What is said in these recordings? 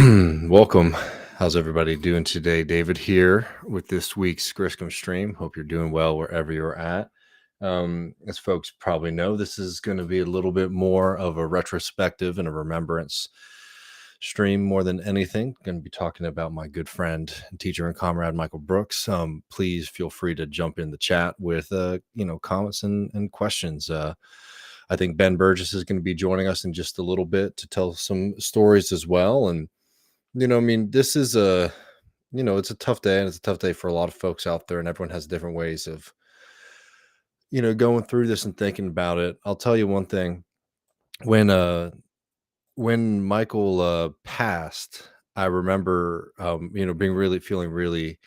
Welcome. How's everybody doing today? David here with this week's Griscom stream. Hope you're doing well wherever you're at. As folks probably know, this is going to be a little bit more of a retrospective and a remembrance stream more than anything. Going to be talking about my good friend, and teacher, and comrade Michael Brooks. Please feel free to jump in the chat with comments and questions. I think Ben Burgess is going to be joining us in just a little bit to tell some stories as well. And I mean, this is it's a tough day, and it's a tough day for a lot of folks out there, and everyone has different ways of, going through this and thinking about it. I'll tell you one thing. When when Michael passed, I remember being really feeling really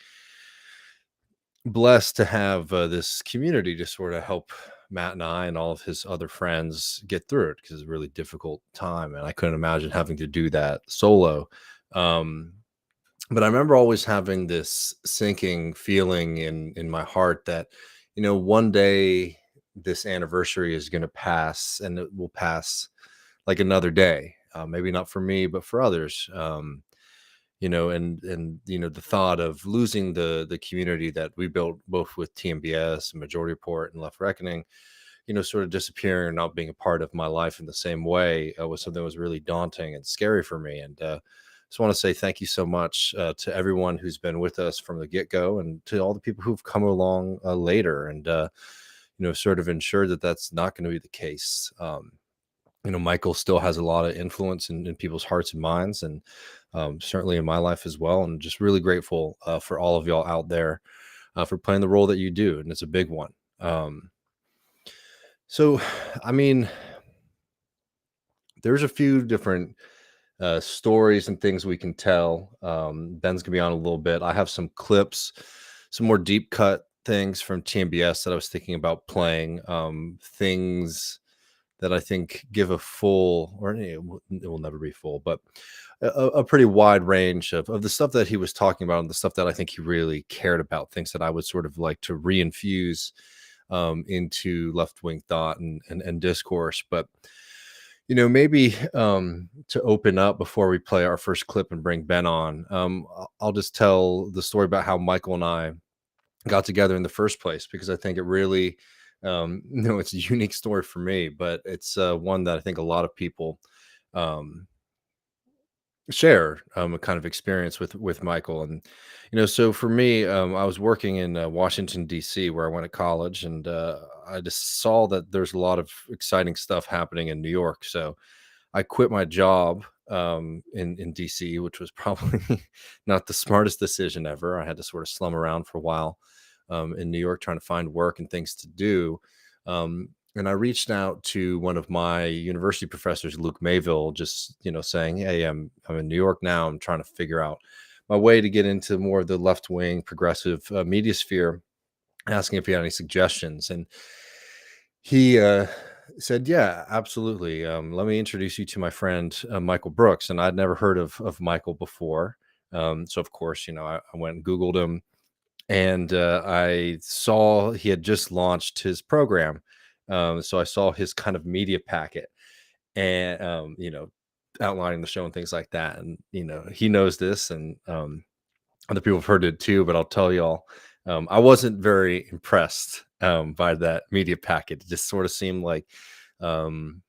blessed to have this community to sort of help Matt and I and all of his other friends get through it, because it's a really difficult time, and I couldn't imagine having to do that solo. Um, but I remember always having this sinking feeling in my heart that, one day this anniversary is going to pass, and it will pass like another day. Maybe not for me, but for others. And the thought of losing the community that we built both with TMBS and Majority Report and Left Reckoning, sort of disappearing or not being a part of my life in the same way, was something that was really daunting and scary for me. And just want to say thank you so much to everyone who's been with us from the get-go, and to all the people who've come along later, and sort of ensured that that's not going to be the case. Michael still has a lot of influence in people's hearts and minds, and certainly in my life as well. And just really grateful for all of y'all out there for playing the role that you do, and it's a big one. So, I mean, there's a few different stories and things we can tell. Ben's gonna be on a little bit. I have some clips, some more deep cut things from TMBS that I was thinking about playing. Things that I think give a full, or it will never be full, but a pretty wide range of the stuff that he was talking about, and the stuff that I think he really cared about, things that I would sort of like to reinfuse into left-wing thought and discourse. But maybe to open up before we play our first clip and bring Ben on, I'll just tell the story about how Michael and I got together in the first place, because I think it really, it's a unique story for me, but it's one that I think a lot of people um, share a kind of experience with Michael. And so for me, I was working in Washington D.C., where I went to college, and I just saw that there's a lot of exciting stuff happening in New York. So I quit my job in DC, which was probably not the smartest decision ever. I had to sort of slum around for a while in New York, trying to find work and things to do. And I reached out to one of my university professors, Luke Mayville, just saying, "Hey, I'm in New York now. I'm trying to figure out my way to get into more of the left wing progressive media sphere," asking if he had any suggestions. And he said, "Yeah, absolutely. Let me introduce you to my friend Michael Brooks." And I'd never heard of Michael before. So of course, I went and Googled him, and I saw he had just launched his program. So I saw his kind of media packet, and outlining the show and things like that. And he knows this, and other people have heard it too. But I'll tell y'all, I wasn't very impressed by that media packet. It just sort of seemed like, um,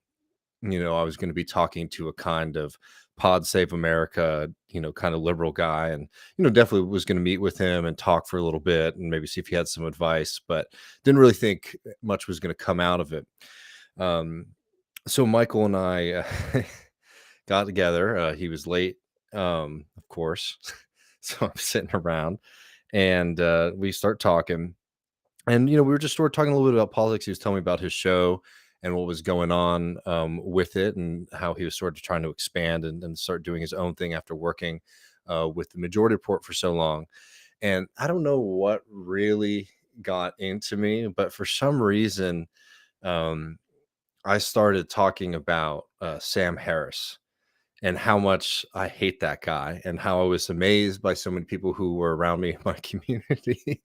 I was going to be talking to a kind of Pod Save America, kind of liberal guy, and definitely was going to meet with him and talk for a little bit and maybe see if he had some advice, but didn't really think much was going to come out of it. Um, so Michael and I got together. He was late, of course, so I'm sitting around, and we start talking. And we were just sort of talking a little bit about politics. He was telling me about his show and what was going on with it, and how he was sort of trying to expand and start doing his own thing after working with the Majority Report for so long. And I don't know what really got into me, but for some reason, um, I started talking about Sam Harris. and how much I hate that guy, and how I was amazed by so many people who were around me in my community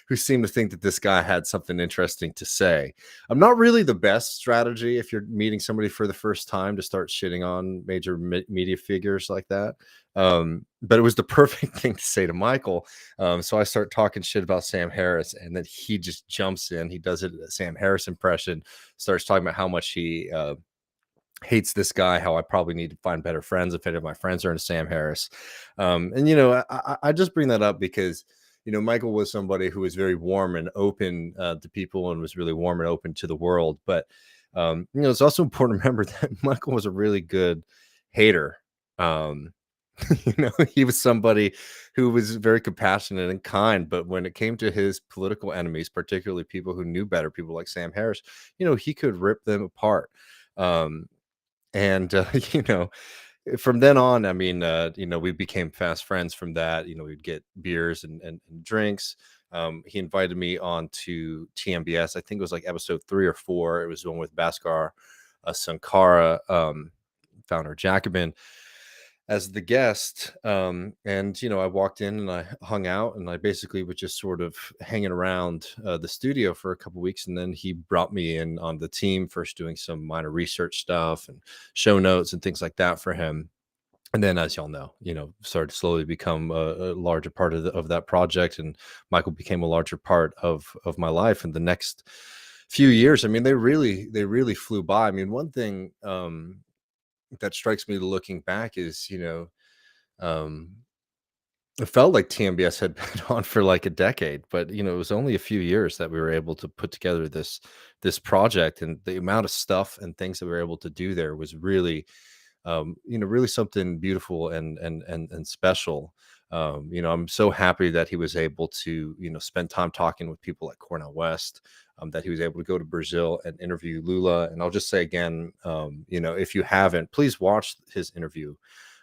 who seemed to think that this guy had something interesting to say. I'm not really the best strategy if you're meeting somebody for the first time to start shitting on major media figures like that. But it was the perfect thing to say to Michael. So I start talking shit about Sam Harris, and then he just jumps in. He does it, a Sam Harris impression, starts talking about how much he hates this guy, how I probably need to find better friends if any of my friends are into Sam Harris. And I just bring that up because Michael was somebody who was very warm and open to people, and was really warm and open to the world. But it's also important to remember that Michael was a really good hater. Um, he was somebody who was very compassionate and kind, but when it came to his political enemies, particularly people who knew better, people like Sam Harris, he could rip them apart. Um, and from then on, I mean, we became fast friends from that. We'd get beers and drinks. He invited me on to TMBS. I think it was like episode 3 or 4. It was one with Bhaskar Sankara, founder Jacobin, as the guest. And I walked in and I hung out, and I basically was just sort of hanging around the studio for a couple weeks, and then he brought me in on the team, first doing some minor research stuff and show notes and things like that for him. And then, as y'all know, started to slowly become a larger part of that project, and Michael became a larger part of my life. And the next few years, I mean, they really flew by. I mean, one thing that strikes me looking back is, um, it felt like TMBS had been on for like a decade, but it was only a few years that we were able to put together this project, and the amount of stuff and things that we were able to do there was really, really something beautiful and special. I'm so happy that he was able to, spend time talking with people like Cornel West, that he was able to go to Brazil and interview Lula. And I'll just say again, if you haven't, please watch his interview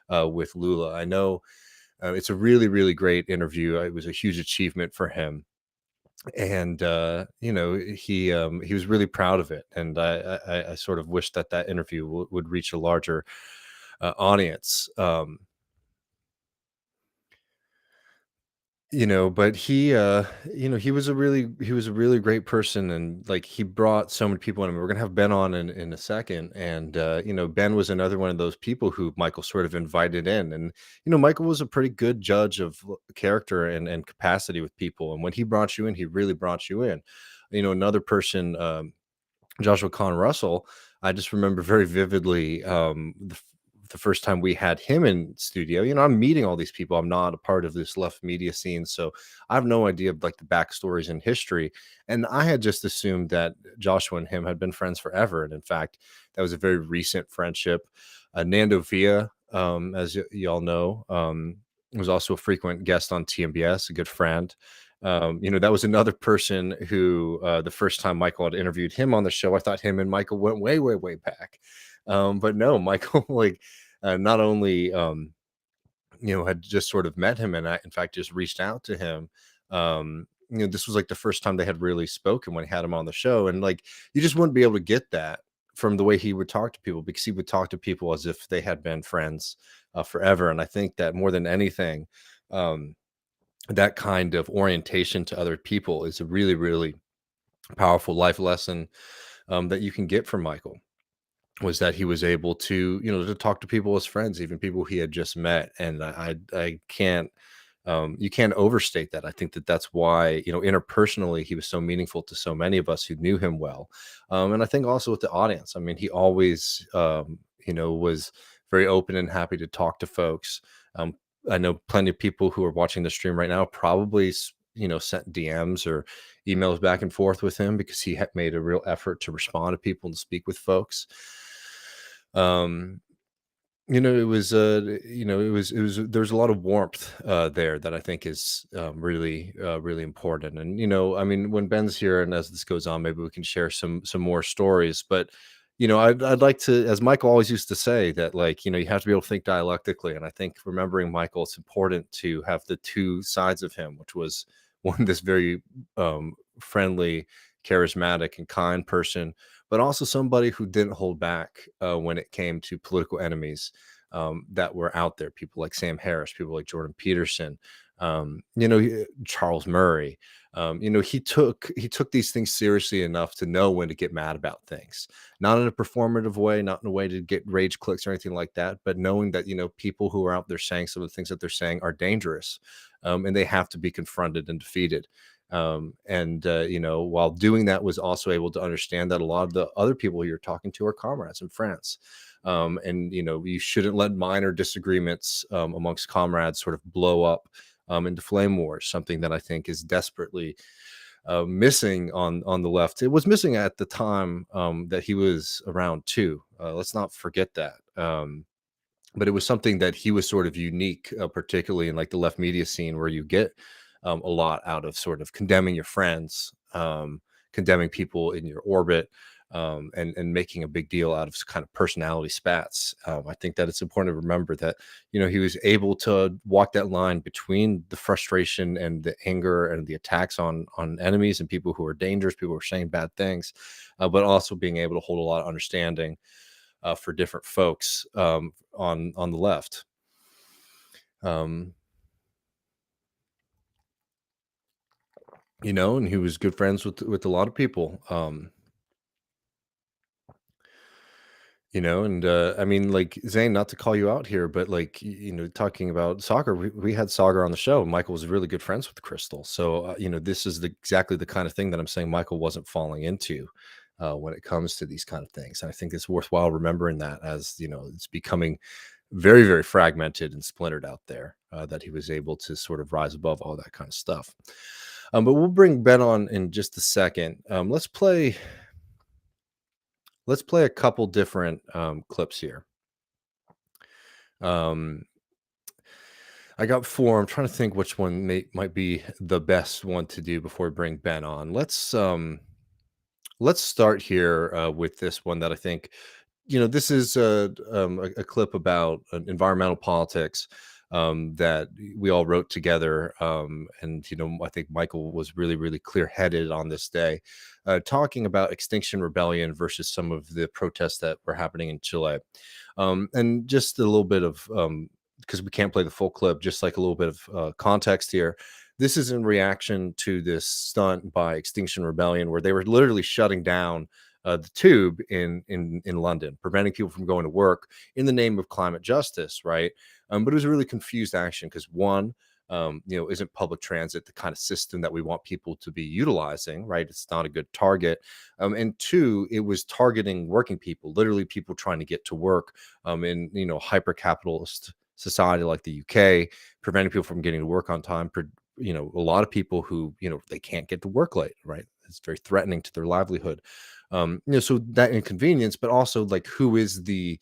with Lula. I know it's a really, really great interview. It was a huge achievement for him, and he was really proud of it. And I sort of wish that interview would reach a larger audience. But he was a really great person, and like he brought so many people in. We're gonna have Ben on in a second, and Ben was another one of those people who Michael sort of invited in. And Michael was a pretty good judge of character and capacity with people, and when he brought you in, he really brought you in. Another person, Joshua Kahn Russell, I just remember very vividly, the first time we had him in studio. I'm meeting all these people. I'm not a part of this left media scene, so I have no idea of like the backstories and history. And I had just assumed that Joshua and him had been friends forever. And in fact, that was a very recent friendship. Nando Villa, as y'all know, was also a frequent guest on TMBS, a good friend. That was another person who, the first time Michael had interviewed him on the show, I thought him and Michael went way, way, way back. But no, Michael, like, not only, had just sort of met him, and I, in fact, just reached out to him. This was like the first time they had really spoken when he had him on the show. And like, you just wouldn't be able to get that from the way he would talk to people, because he would talk to people as if they had been friends forever. And I think that more than anything, um, that kind of orientation to other people is a really, really powerful life lesson that you can get from Michael. Was that he was able to, to talk to people as friends, even people he had just met. And I can't, you can't overstate that. I think that that's why, interpersonally, he was so meaningful to so many of us who knew him well. And I think also with the audience, I mean, he always, was very open and happy to talk to folks. I know plenty of people who are watching the stream right now probably, sent DMs or emails back and forth with him, because he had made a real effort to respond to people and speak with folks. um it was there's a lot of warmth there that I think is really really important. And I mean, when Ben's here and as this goes on, maybe we can share some more stories. But I'd like to, as Michael always used to say, that like, you have to be able to think dialectically. And I think, remembering Michael, it's important to have the two sides of him, which was one, this very friendly, charismatic and kind person, but also somebody who didn't hold back when it came to political enemies. that were out there. People like Sam Harris, people like Jordan Peterson, Charles Murray. He took these things seriously enough to know when to get mad about things, not in a performative way, not in a way to get rage clicks or anything like that, but knowing that, people who are out there saying some of the things that they're saying are dangerous, and they have to be confronted and defeated. While doing that, was also able to understand that a lot of the other people you're talking to are comrades and friends. You shouldn't let minor disagreements amongst comrades sort of blow up into flame wars, something that I think is desperately missing on the left. It was missing at the time that he was around too. Let's not forget that. But it was something that he was sort of unique, particularly in like the left media scene, where you get a lot out of sort of condemning your friends, condemning people in your orbit, and making a big deal out of kind of personality spats. I think that it's important to remember that, he was able to walk that line between the frustration and the anger and the attacks on enemies and people who are dangerous, people who are saying bad things, but also being able to hold a lot of understanding for different folks on the left. And he was good friends with a lot of people. I mean, like, Zane, not to call you out here, but like, talking about soccer, we had Sagar on the show. Michael was really good friends with Crystal. So, this is exactly the kind of thing that I'm saying Michael wasn't falling into when it comes to these kind of things. And I think it's worthwhile remembering that, as, it's becoming very, very fragmented and splintered out there, that he was able to sort of rise above all that kind of stuff. But we'll bring Ben on in just a second. Let's play a couple different clips here. I got 4. I'm trying to think which one might be the best one to do before we bring Ben on. Let's start here with this one that I think, this is a clip about environmental politics that we all wrote together. And I think Michael was really, really clear-headed on this day, talking about Extinction Rebellion versus some of the protests that were happening in Chile. And just a little bit of, because we can't play the full clip, just like a little bit of context here. This is in reaction to this stunt by Extinction Rebellion, where they were literally shutting down the tube in London, preventing people from going to work in the name of climate justice, right? But it was a really confused action because, one, isn't public transit the kind of system that we want people to be utilizing, right? It's not a good target. And two, it was targeting working people, literally people trying to get to work in, hyper-capitalist society like the UK, preventing people from getting to work on time. A lot of people who, they can't get to work late, right? It's very threatening to their livelihood. So that inconvenience, but also like, who is the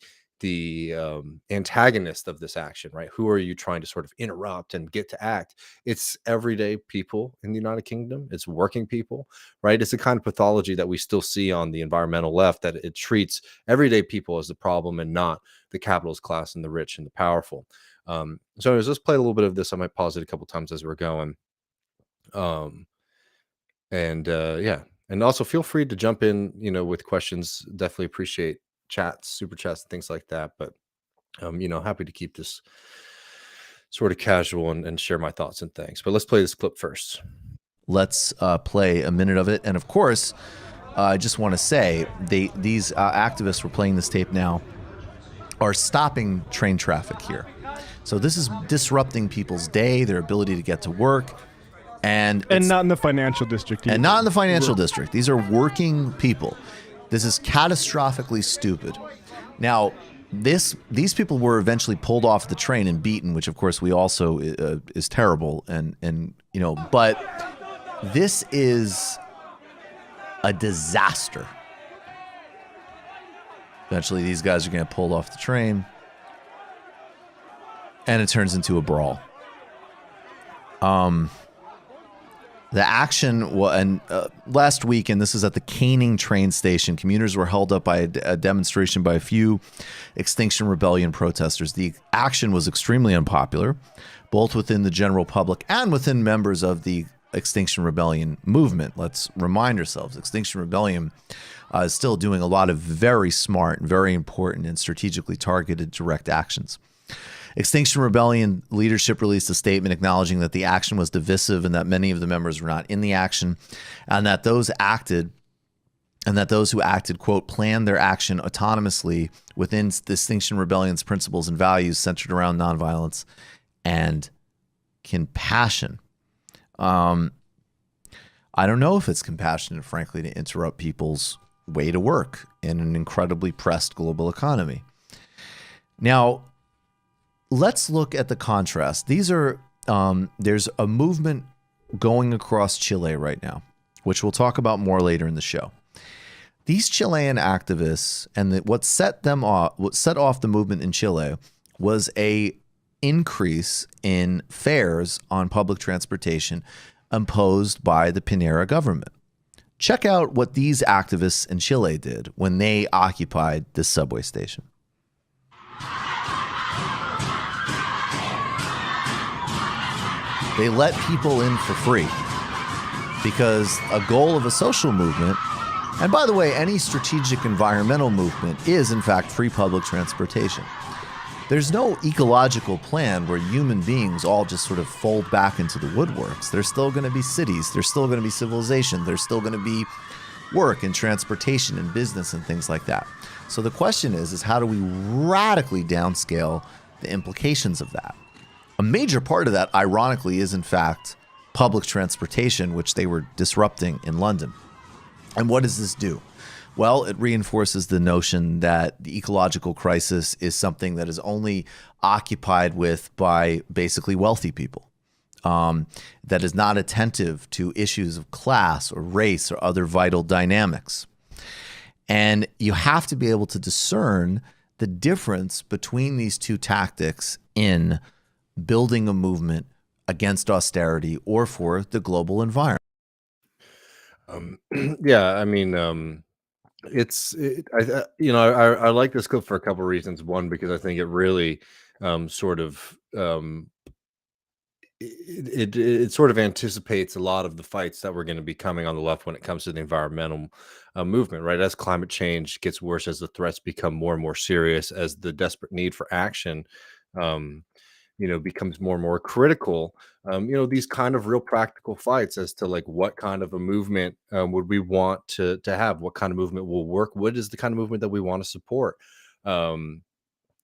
antagonist of this action, right? Who are you trying to sort of interrupt and get to act? It's everyday people in the United Kingdom. It's working people, right? It's the kind of pathology that we still see on the environmental left, that it treats everyday people as the problem and not the capitalist class and the rich and the powerful. So anyways, let's play a little bit of this. I might pause it a couple times as we're going. And also feel free to jump in, with questions. Definitely appreciate chats, super chats, things like that. But, happy to keep this sort of casual and share my thoughts and things. But let's play this clip first. Let's play a minute of it. And of course, I just want to say these activists were playing this tape now are stopping train traffic here. So this is disrupting people's day, their ability to get to work. And not in the financial district either. And not in the financial district. These are working people. This is catastrophically stupid. Now, these people were eventually pulled off the train and beaten, which of course we also is terrible. But this is a disaster. Eventually, these guys are going to get pulled off the train, and it turns into a brawl. The action last week, and this is at the Canning train station, commuters were held up by a demonstration by a few Extinction Rebellion protesters. The action was extremely unpopular, both within the general public and within members of the Extinction Rebellion movement. Let's remind ourselves, Extinction Rebellion is still doing a lot of very smart, very important, and strategically targeted direct actions. Extinction Rebellion leadership released a statement acknowledging that the action was divisive and that many of the members were not in the action, and that those who acted, quote, planned their action autonomously within Extinction Rebellion's principles and values centered around nonviolence and compassion. I don't know if it's compassionate, frankly, to interrupt people's way to work in an incredibly pressed global economy. Now, let's look at the contrast. These are there's a movement going across Chile right now, which we'll talk about more later in the show. These Chilean activists, and what set off the movement in Chile was a increase in fares on public transportation imposed by the Piñera government. Check out what these activists in Chile did when they occupied this subway station. They let people in for free because a goal of a social movement, and by the way, any strategic environmental movement is in fact free public transportation. There's no ecological plan where human beings all just sort of fold back into the woodworks. There's still going to be cities. There's still going to be civilization. There's still going to be work and transportation and business and things like that. So the question is how do we radically downscale the implications of that? A major part of that, ironically, is in fact public transportation, which they were disrupting in London. And what does this do? Well, it reinforces the notion that the ecological crisis is something that is only occupied with by basically wealthy people, that is not attentive to issues of class or race or other vital dynamics. And you have to be able to discern the difference between these two tactics in building a movement against austerity or for the global environment. Yeah, I mean, I like this clip for a couple of reasons. One, because I think it really sort of it sort of anticipates a lot of the fights that we're going to be coming on the left when it comes to the environmental movement, right? As climate change gets worse, as the threats become more and more serious, as the desperate need for action becomes more and more critical. These kind of real practical fights as to like what kind of a movement would we want to have, what kind of movement will work, what is the kind of movement that we want to support.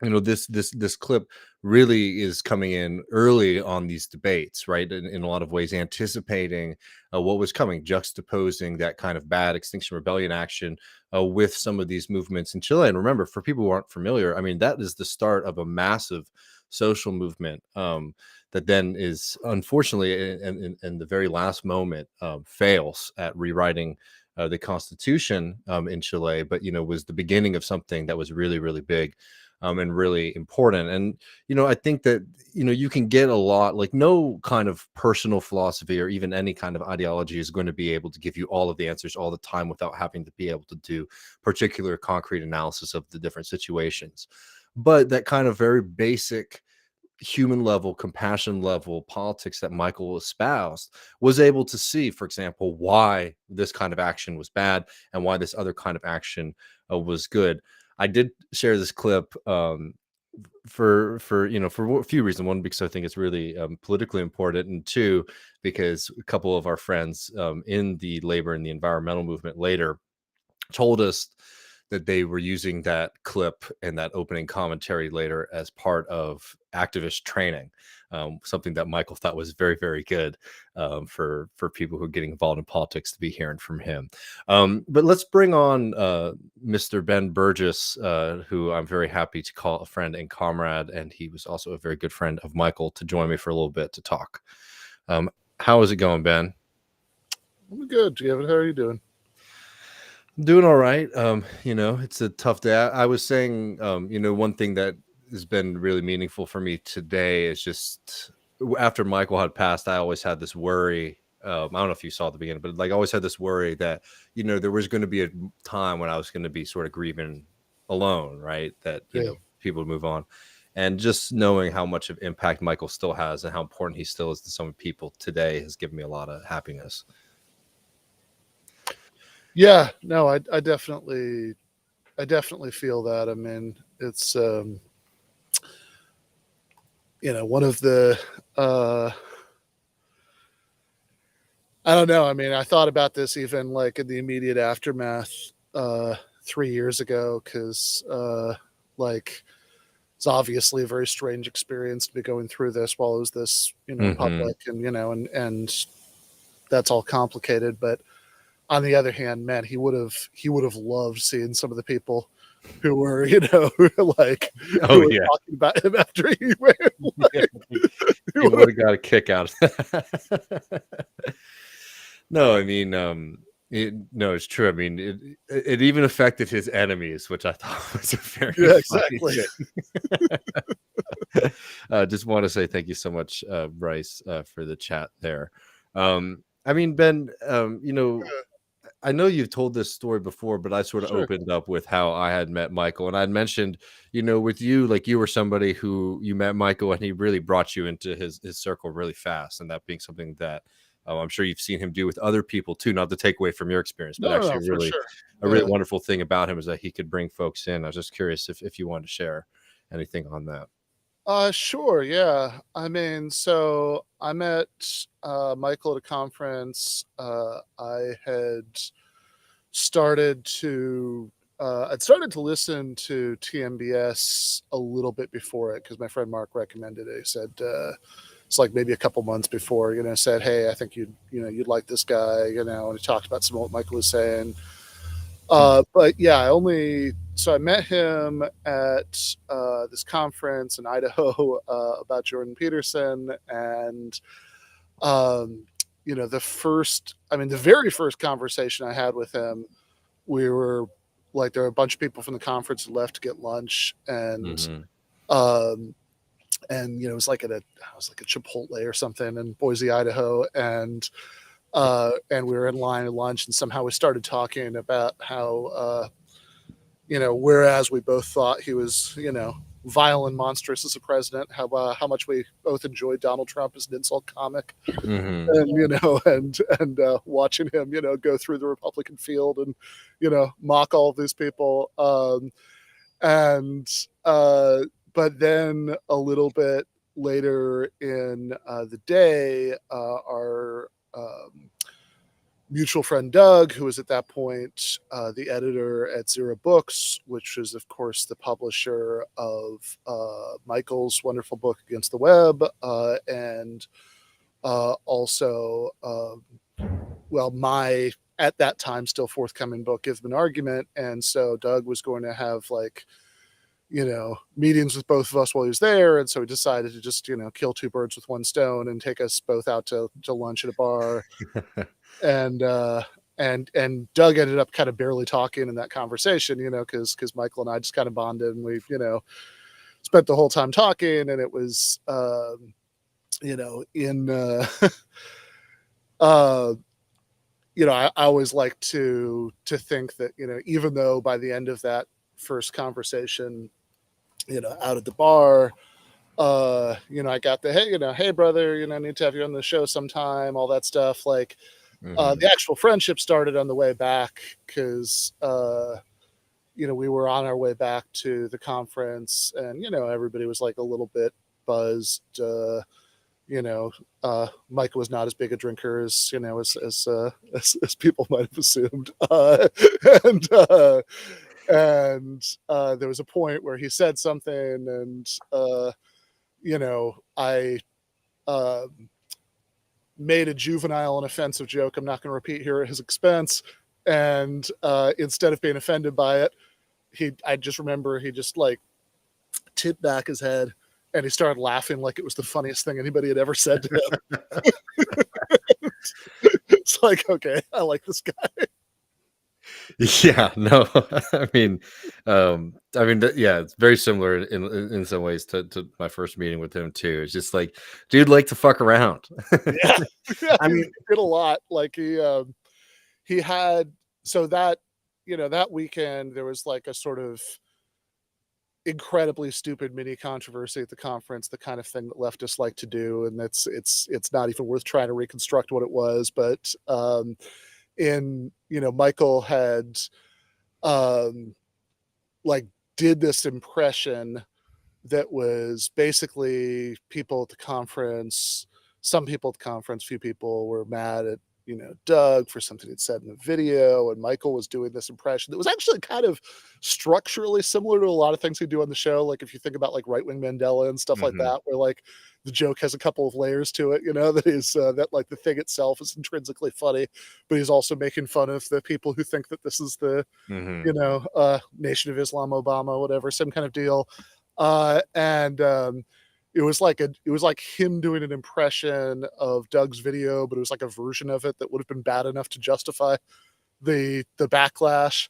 This clip really is coming in early on these debates, right? In a lot of ways, anticipating what was coming, juxtaposing that kind of bad Extinction Rebellion action with some of these movements in Chile. And remember, for people who aren't familiar, I mean, that is the start of a massive social movement that then is unfortunately in the very last moment fails at rewriting the constitution in Chile, but was the beginning of something that was really, really big and really important. And I think that you can get a lot, like no kind of personal philosophy or even any kind of ideology is going to be able to give you all of the answers all the time without having to be able to do particular concrete analysis of the different situations. But that kind of very basic human level, compassion level politics that Michael espoused was able to see, for example, why this kind of action was bad and why this other kind of action was good. I did share this clip for a few reasons. One, because I think it's really politically important, and two, because a couple of our friends in the labor and the environmental movement later told us that they were using that clip and that opening commentary later as part of activist training, something that Michael thought was very, very good for people who are getting involved in politics to be hearing from him. But let's bring on Mr. Ben Burgess, who I'm very happy to call a friend and comrade, and he was also a very good friend of Michael, to join me for a little bit to talk. How is it going, Ben? I'm good, Gavin. How are you doing? Doing all right. It's a tough day. I was saying, one thing that has been really meaningful for me today is just after Michael had passed, I always had this worry. I don't know if you saw at the beginning, but like I always had this worry that, there was going to be a time when I was going to be sort of grieving alone, right? That, people would move on. And just knowing how much of impact Michael still has and how important he still is to some people today has given me a lot of happiness. Yeah, no, I definitely feel that. I mean, it's one of the I don't know. I mean, I thought about this even like in the immediate aftermath 3 years ago, because like it's obviously a very strange experience to be going through this while it was this public, and and that's all complicated. But on the other hand, man, he would have loved seeing some of the people who were like who were talking about him after he went. Like, he would have got a kick out of that. No, I mean, no, it's true. I mean, it even affected his enemies, which I thought was a very exactly. Just want to say thank you so much, Bryce, for the chat there. I mean, Ben, I know you've told this story before, but I sort of opened up with how I had met Michael, and I'd mentioned, with you, like you were somebody who you met Michael, and he really brought you into his circle really fast, and that being something that I'm sure you've seen him do with other people too. Not to take away from your experience, but a really wonderful thing about him is that he could bring folks in. I was just curious if you wanted to share anything on that. Sure. Yeah. I mean, so I met Michael at a conference. I had started to I'd started to listen to TMBS a little bit before it, because my friend Mark recommended it. He said it's like maybe a couple months before, said, hey, I think you'd like this guy, and he talked about some of what Michael was saying. But yeah, I met him at this conference in Idaho about Jordan Peterson, and the very first conversation I had with him, we were like, there were a bunch of people from the conference left to get lunch, and and it was like a Chipotle or something in Boise, Idaho, and we were in line at lunch, and somehow we started talking about how whereas we both thought he was vile and monstrous as a president, how much we both enjoyed Donald Trump as an insult comic, and and watching him go through the Republican field and mock all of these people, but then a little bit later in the day, our mutual friend Doug, who was at that point the editor at Zero Books, which is, of course, the publisher of Michael's wonderful book Against the Web, and also, my, at that time, still forthcoming book, Give Them an Argument. And so Doug was going to have meetings with both of us while he was there. And so he decided to just, kill two birds with one stone and take us both out to lunch at a bar. And Doug ended up kind of barely talking in that conversation, because Michael and I just kind of bonded, and we, spent the whole time talking. And it was, I always like to think that, even though by the end of that first conversation, out at the bar, I got the, hey brother, I need to have you on the show sometime, all that stuff. Like, the actual friendship started on the way back, because we were on our way back to the conference, and everybody was like a little bit buzzed. Michael was not as big a drinker as as people might have assumed, and there was a point where he said something, and I made a juvenile and offensive joke I'm not going to repeat here at his expense, and instead of being offended by it, I just remember he just like tipped back his head, and he started laughing like it was the funniest thing anybody had ever said to him. It's like, okay, I like this guy. Yeah, no, I mean, yeah, it's very similar in some ways to my first meeting with him too. It's just like, dude, like to fuck around. Yeah, I mean, he did a lot. Like he had, so that that weekend there was like a sort of incredibly stupid mini controversy at the conference, the kind of thing that leftists like to do, and it's not even worth trying to reconstruct what it was. But Michael had um, like did this impression that was basically people at the conference. Some people at the conference, few people were mad at Doug for something he'd said in the video, and Michael was doing this impression that was actually kind of structurally similar to a lot of things we do on the show. Like if you think about like right wing Mandela and stuff like Mhm. that, where like the joke has a couple of layers to it, that is that like the thing itself is intrinsically funny, but he's also making fun of the people who think that this is the Mhm. Nation of Islam, Obama, whatever, some kind of deal. And it was like him doing an impression of Doug's video, but it was like a version of it that would have been bad enough to justify the backlash.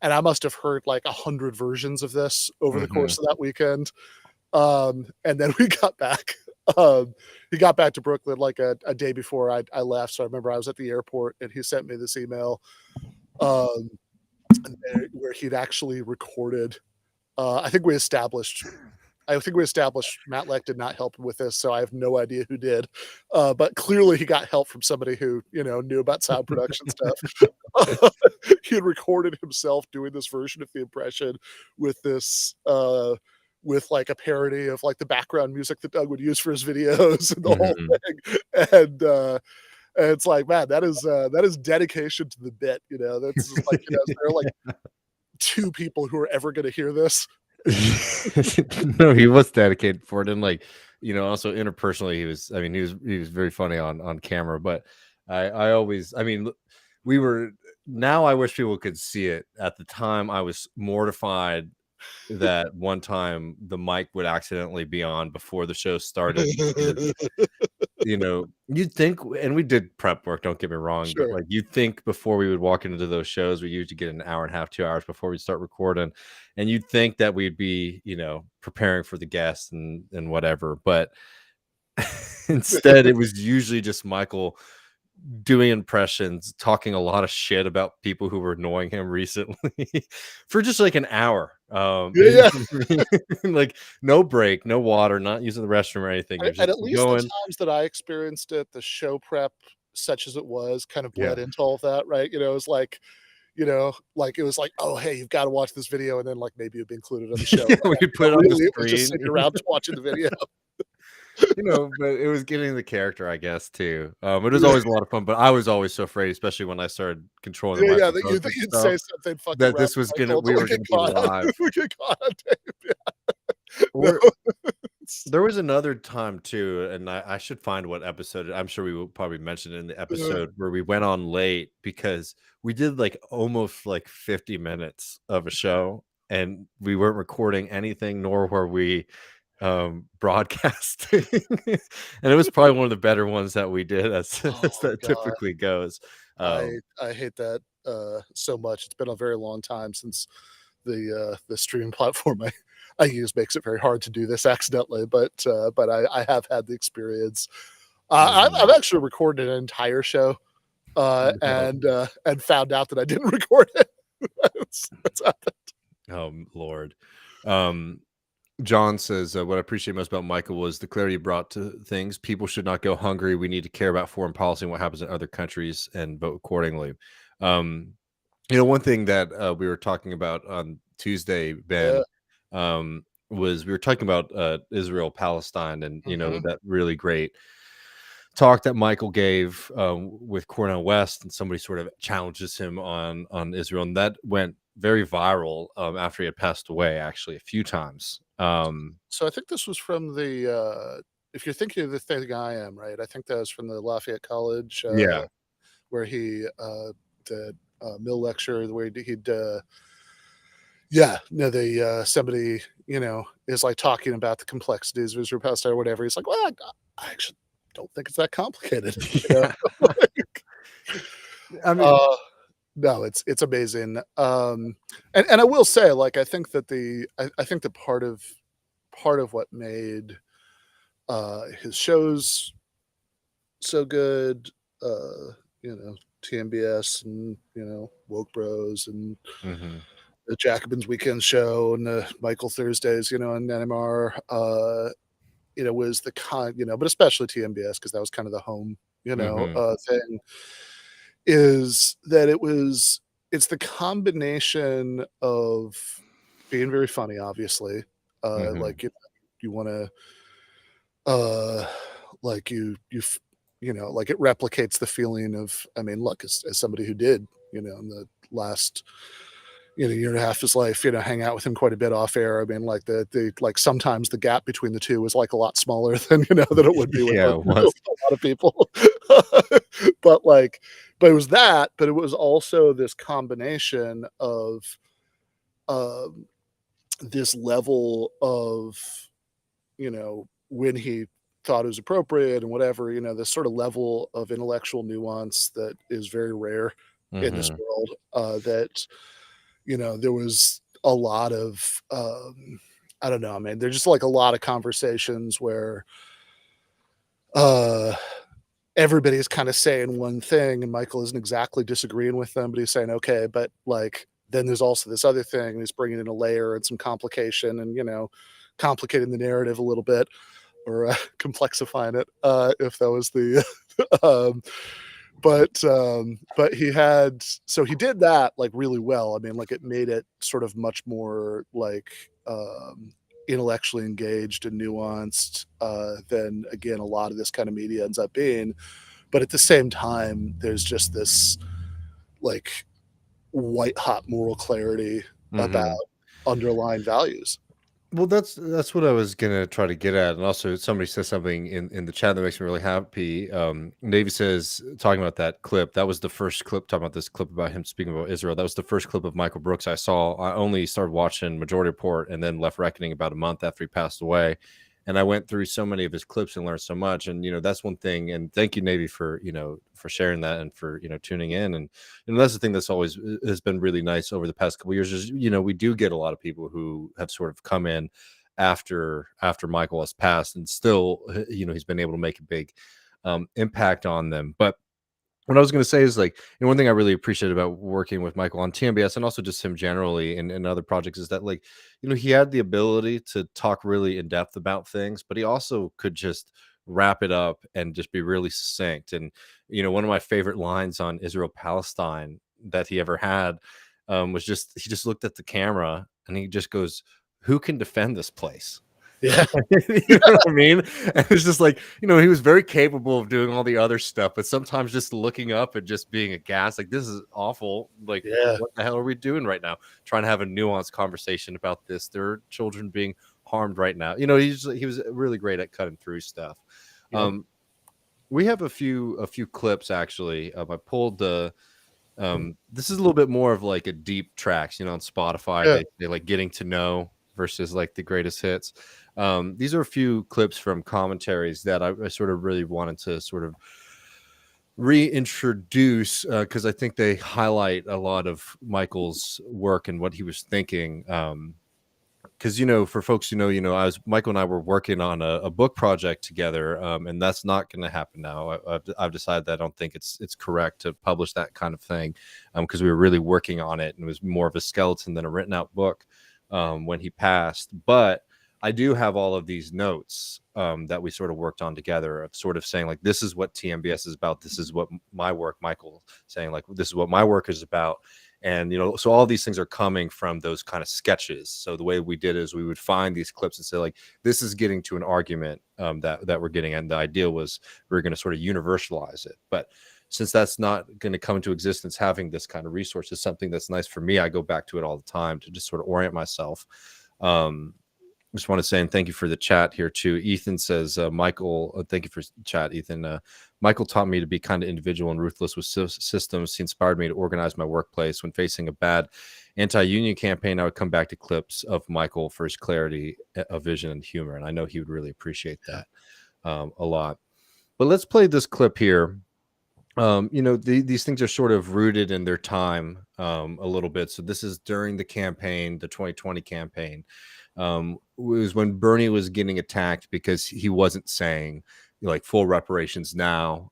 And I must have heard like 100 versions of this over the Mhm. course of that weekend. And then we got back. Um, he got back to Brooklyn like a day before I left. So I remember I was at the airport and he sent me this email um, where he'd actually recorded. I think we established Matt Leck did not help him with this, so I have no idea who did. But clearly he got help from somebody who, knew about sound production stuff. He had recorded himself doing this version of the impression with this with like a parody of like the background music that Doug would use for his videos and the whole Mhm. thing. And it's like, man, that is dedication to the bit, That's just like, is there like two people who are ever gonna hear this? No, he was dedicated for it, and like also interpersonally, he was very funny on camera. But I always, we were now. I wish people could see it. At the time, I was mortified that one time the mic would accidentally be on before the show started. You'd think, and we did prep work, don't get me wrong, but Sure. like you'd think before we would walk into those shows, we usually get an hour and a half, 2 hours before we start recording. And you'd think that we'd be, preparing for the guests and whatever. But instead, it was usually just Michael doing impressions, talking a lot of shit about people who were annoying him recently for just like an hour. Yeah, yeah. Like no break, no water, not using the restroom or anything. It was And just at least the going. times that I experienced it, the show prep, such as it was, kind of bled Yeah. into all of that, right? It was like, like it was like, "Oh, hey, you've gotta watch this video," and then, like, maybe it'd be included on the show, right? We put it on the Really, it was just screen, sitting around watching the video. but it was getting the character, I guess, too. It was always a lot of fun, but I was always so afraid, especially when I stared controlling the Yeah, yeah, that microphones and you'd stuff, say something fucking that rap this was gonna Michael we until we were get gonna be caught on live. we get caught on tape, yeah. No. Or there was another time too, and I should find what episode. I'm sure we will probably mention it in the Uh, episode where we went on late because we did like almost like 50 minutes of a show and we weren't recording anything, nor were we broadcasting. And it was probably one of the better ones that we did, as, as oh that god. typically goes. I hate that, so much. It's been a very long time since the streaming platform I use makes it very hard to do this accidentally, but I have had the experience. I've Mhm. actually recorded an entire show, and found out that I didn't record it. That's happened. Lord. um John says, what I appreciate most about Michael was the clarity he brought to things. People should not go hungry. We need to care about foreign policy and what happens in other countries and vote accordingly. Um, one thing that we were talking about on Tuesday, Yeah. Ben, was we were talking about Israel, Palestine, and, Mhm. that really great talk that Michael gave with Cornel West, and somebody sort of challenges him on Israel, and that went very viral after he had passed away, actually a few times. So I think this was from if you're thinking of the thing I am, right? I think that was from the Lafayette College, Yeah. where he did a mill lecture where he'd yeah, no, somebody, is like talking about the complexities of Israel Palestine or whatever. He's like, well, I actually don't think it's that complicated, Yeah. Like, I mean, uh, no, it's amazing. And I will say, like, I think that I think that part of what made his shows so good, TMBS and Woke Bros and mhm. the Jacobin's Weekend Show and the Michael Thursdays, you know, and NMR, you know, was the you know, but especially TMBS because that was kind of the home, you know, Mm-hmm. thing. Is that it's the combination of being very funny, obviously, Mm-hmm. like you want to uh like you know, like it replicates the feeling of, I mean, look, as somebody who did, you know, in the last, you know, year and a half of his life, you know, hang out with him quite a bit off air. I mean, like the like sometimes the gap between the two was like a lot smaller than, you know, than it would be with, Yeah, it with was. a lot of people. but like, but it was that, but it was also this combination of um this level of, you know, when he thought it was appropriate and whatever, you know, this sort of level of intellectual nuance that is very rare in this Mm-hmm. world, that, you know, there was a lot of, I don't know, I mean, there's just like a lot of conversations where, uh, everybody's kind of saying one thing and Michael isn't exactly disagreeing with them, but he's saying, okay, but like, then there's also this other thing, and he's bringing in a layer and some complication and, you know, complicating the narrative a little bit or complexifying it, if that was the, um, but he had, so he did that like really well. I mean, like it made it sort of much more like intellectually engaged and nuanced than again a lot of this kind of media ends up being. But at the same time, there's just this like white hot moral clarity about Mm-hmm. underlying values. Well, that's what I was gonna try to get at, and also somebody says something in the chat that makes me really happy. Navy says, talking about that clip, that was the first clip, talking about this clip about him speaking about Israel. That was the first clip of Michael Brooks I saw. I only started watching Majority Report and then left Reckoning about a month after he passed away, and I went through so many of his clips and learned so much. And that's one thing. And thank you, Navy, for for sharing that and for tuning in. And that's the thing that's always has been really nice over the past couple of years is we do get a lot of people who have sort of come in after Michael has passed, and still he's been able to make a big impact on them. But what I was going to say is, like, one thing I really appreciate about working with Michael on TMBS and also just him generally in other projects is that, like, he had the ability to talk really in depth about things, but he also could just wrap it up and just be really succinct. And one of my favorite lines on Israel Palestine that he ever had was just he just looked at the camera and he just goes, "Who can defend this place?" Yeah, You know what I mean? And it's just like, he was very capable of doing all the other stuff, but sometimes just looking up and just being aghast, like, this is awful. Like, yeah, what the hell are we doing right now? Trying to have a nuanced conversation about this. There are children being harmed right now. He was really great at cutting through stuff. yeah, Um, we have a few clips actually. I pulled the this is a little bit more of like a deep tracks, on Spotify. yeah. They like getting to know versus like the greatest hits. These are a few clips from commentaries that I sort of really wanted to sort of reintroduce because I think they highlight a lot of Michael's work and what he was thinking. Because for folks Michael and I were working on a book project together, and that's not going to happen now. I've decided that I don't think it's correct to publish that kind of thing, because we were really working on it and it was more of a skeleton than a written out book when he passed. But I do have all of these notes that we sort of worked on together of sort of saying, like, this is what TMBS is about. This is what my work, Michael saying, like, this is what my work is about. And so all these things are coming from those kind of sketches. So the way we did is we would find these clips and say, like, this is getting to an argument that we're getting, and the idea was we're going to sort of universalize it. But since that's not going to come into existence, having this kind of resource is something that's nice for me. I go back to it all the time to just sort of orient myself. Just want to say, and thank you for the chat here too. Ethan says, Michael, thank you for chat, Ethan. Michael taught me to be kind of individual and ruthless with systems. He inspired me to organize my workplace. When facing a bad anti-union campaign, I would come back to clips of Michael for his clarity of vision and humor. And I know he would really appreciate that a lot. But let's play this clip here. These things are sort of rooted in their time a little bit. So this is during the campaign, the 2020 campaign. Was when Bernie was getting attacked because he wasn't saying like full reparations now.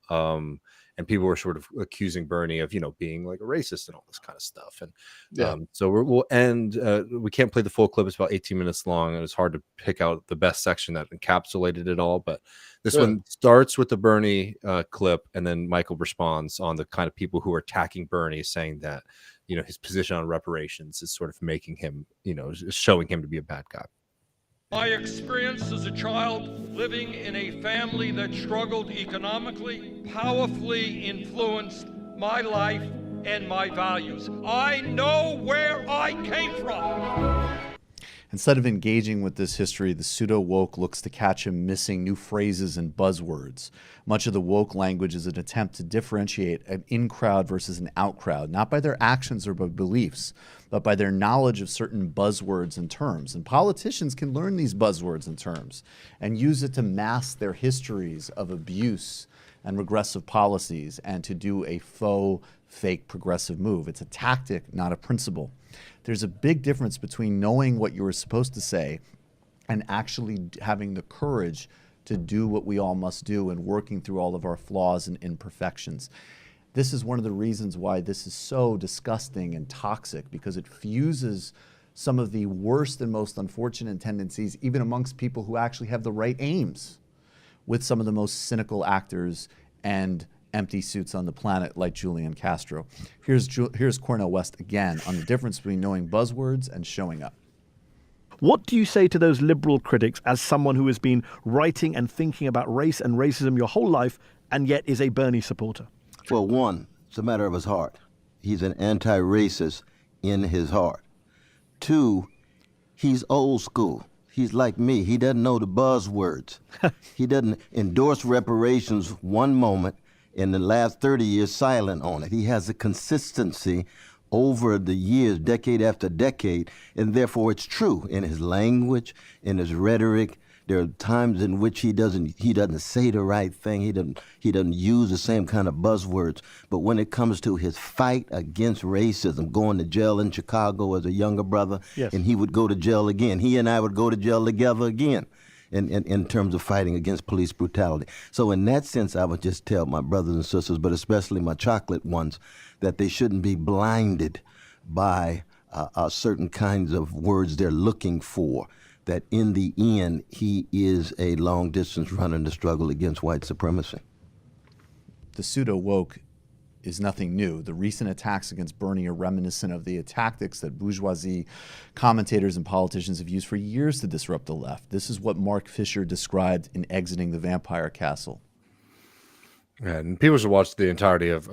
and people were sort of accusing Bernie of, being like a racist and all this kind of stuff. And Yeah. so we'll end. We can't play the full clip; it's about 18 minutes long, and it's hard to pick out the best section that encapsulated it all. But this one starts with the Bernie clip, and then Michael responds on the kind of people who are attacking Bernie, saying that his position on reparations is sort of making him, showing him to be a bad guy. My experience as a child living in a family that struggled economically powerfully influenced my life and my values. I know where I came from. Instead of engaging with this history, the pseudo-woke looks to catch him missing new phrases and buzzwords. Much of the woke language is an attempt to differentiate an in-crowd versus an out-crowd, not by their actions or by beliefs, but by their knowledge of certain buzzwords and terms. And politicians can learn these buzzwords and terms and use it to mask their histories of abuse and regressive policies and to do a faux, fake progressive move. It's a tactic, not a principle. There's a big difference between knowing what you were supposed to say and actually having the courage to do what we all must do and working through all of our flaws and imperfections. This is one of the reasons why this is so disgusting and toxic, because it fuses some of the worst and most unfortunate tendencies, even amongst people who actually have the right aims, with some of the most cynical actors and empty suits on the planet, like Julian Castro. Here's Cornel West again on the difference between knowing buzzwords and showing up. What do you say to those liberal critics as someone who has been writing and thinking about race and racism your whole life and yet is a Bernie supporter? Well, one, it's a matter of his heart. He's an anti-racist in his heart. Two, he's old school. He's like me. He doesn't know the buzzwords. He doesn't endorse reparations one moment, in the last 30 years silent on it. He has a consistency over the years, decade after decade, and therefore it's true in his language, in his rhetoric. There are times in which he doesn't say the right thing. He doesn't use the same kind of buzzwords. But when it comes to his fight against racism, going to jail in Chicago as a younger brother, yes, and he would go to jail again. He and I would go to jail together again. In terms of fighting against police brutality. So in that sense, I would just tell my brothers and sisters, but especially my chocolate ones, that they shouldn't be blinded by certain kinds of words they're looking for, that in the end, he is a long-distance runner in the struggle against white supremacy. The pseudo-woke is nothing new. The recent attacks against Bernie are reminiscent of the tactics that bourgeoisie commentators and politicians have used for years to disrupt the left. This is what Mark Fisher described in Exiting the Vampire Castle. And people should watch the entirety of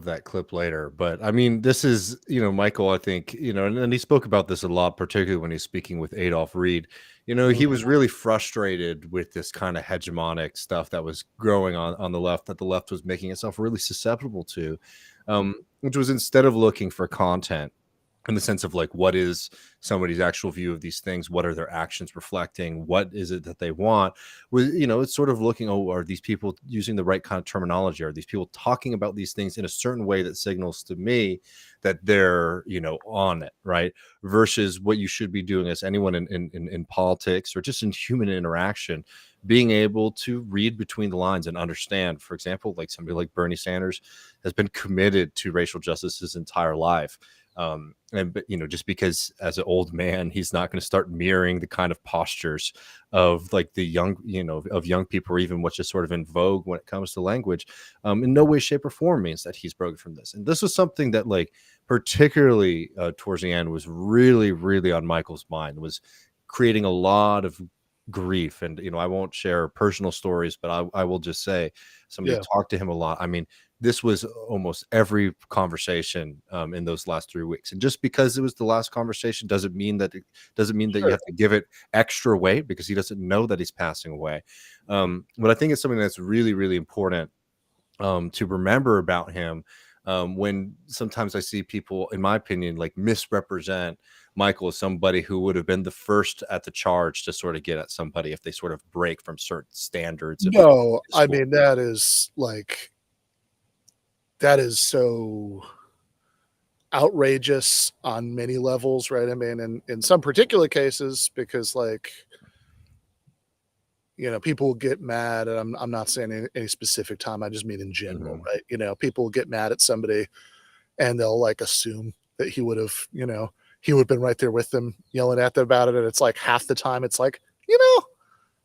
that clip later. But I mean, this is, Michael, I think, and he spoke about this a lot, particularly when he's speaking with Adolph Reed. He was really frustrated with this kind of hegemonic stuff that was growing on the left, that the left was making itself really susceptible to, which was, instead of looking for content in the sense of like, what is somebody's actual view of these things? What are their actions reflecting? What is it that they want? It's sort of looking, are these people using the right kind of terminology? Are these people talking about these things in a certain way that signals to me that they're, on it, right? Versus what you should be doing as anyone in politics or just in human interaction, being able to read between the lines and understand. For example, like somebody like Bernie Sanders has been committed to racial justice his entire life. Just because as an old man, he's not going to start mirroring the kind of postures of like the young, of young people, or even what's just sort of in vogue when it comes to language. In no way, shape, or form means that he's broken from this. And this was something that, like, particularly towards the end, was really, really on Michael's mind, was creating a lot of grief. And I won't share personal stories, but I will just say somebody talked to him a lot. I mean, this was almost every conversation in those last 3 weeks. And just because it was the last conversation doesn't mean that you have to give it extra weight, because he doesn't know that he's passing away. But I think it's something that's really, really important to remember about him. When sometimes I see people, in my opinion, like misrepresent Michael as somebody who would have been the first at the charge to sort of get at somebody if they sort of break from certain standards. No, I mean, that is so outrageous on many levels, right? I mean, in some particular cases, because people will get mad, and I'm not saying any specific time. I just mean in general, Mhm. right? People will get mad at somebody, and they'll like assume that he would have been right there with them, yelling at them about it. And it's like half the time, it's like, you know,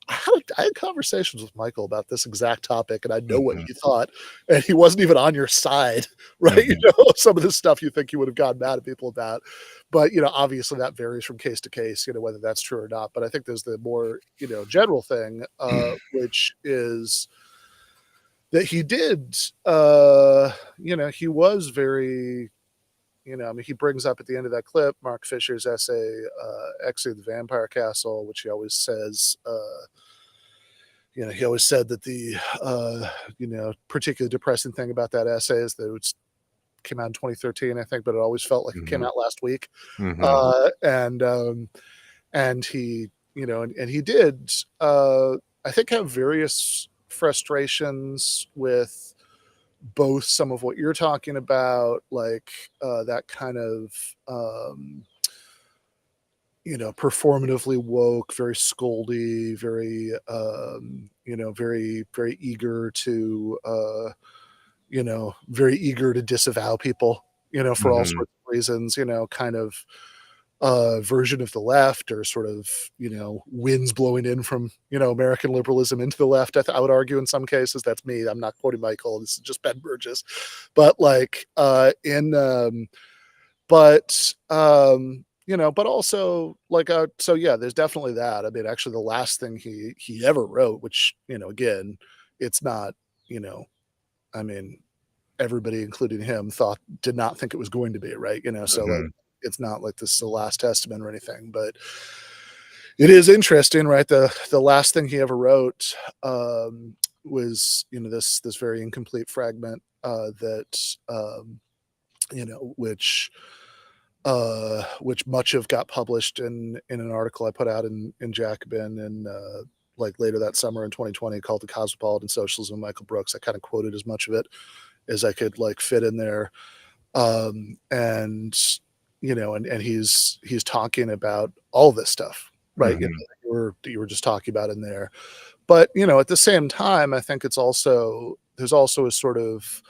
I had conversations with Michael about this exact topic, and I know what Mhm. he thought, and he wasn't even on your side, right? Mhm. Some of the stuff you think you would have gotten mad at people about, but obviously that varies from case to case, whether that's true or not. But I think there's the more general thing, which is that he did, he was very, I mean, he brings up at the end of that clip Mark Fisher's essay, Exiting the Vampire Castle, which he always says, he always said that the, particularly depressing thing about that essay is that it came out in 2013, I think, but it always felt like it came Mhm. out last week. Mhm. And he, and he did, I think, have various frustrations with both some of what you're talking about, like that kind of, performatively woke, very scoldy, very, very, very eager to, very eager to disavow people, for all Mhm. sorts of reasons, kind of version of the left, or sort of, winds blowing in from, American liberalism into the left. I would argue in some cases. That's me. I'm not quoting Michael. This is just Ben Burgess. But like, but also like, so yeah, there's definitely that. I mean, actually, the last thing he ever wrote, which again, it's not, you know, I mean, everybody, including him, did not think it was going to be, right. So like, Mhm. it's not like this is the last testament or anything, but it is interesting, right? The last thing he ever wrote, was, this very incomplete fragment, that, which much of got published in an article I put out in Jacobin, and like later that summer in 2020, called "The Cosmopolitan Socialism" of Michael Brooks. I kind of quoted as much of it as I could like fit in there, and and he's talking about all this stuff, right? Mhm. You were just talking about in there, but at the same time, I think there's also a sort of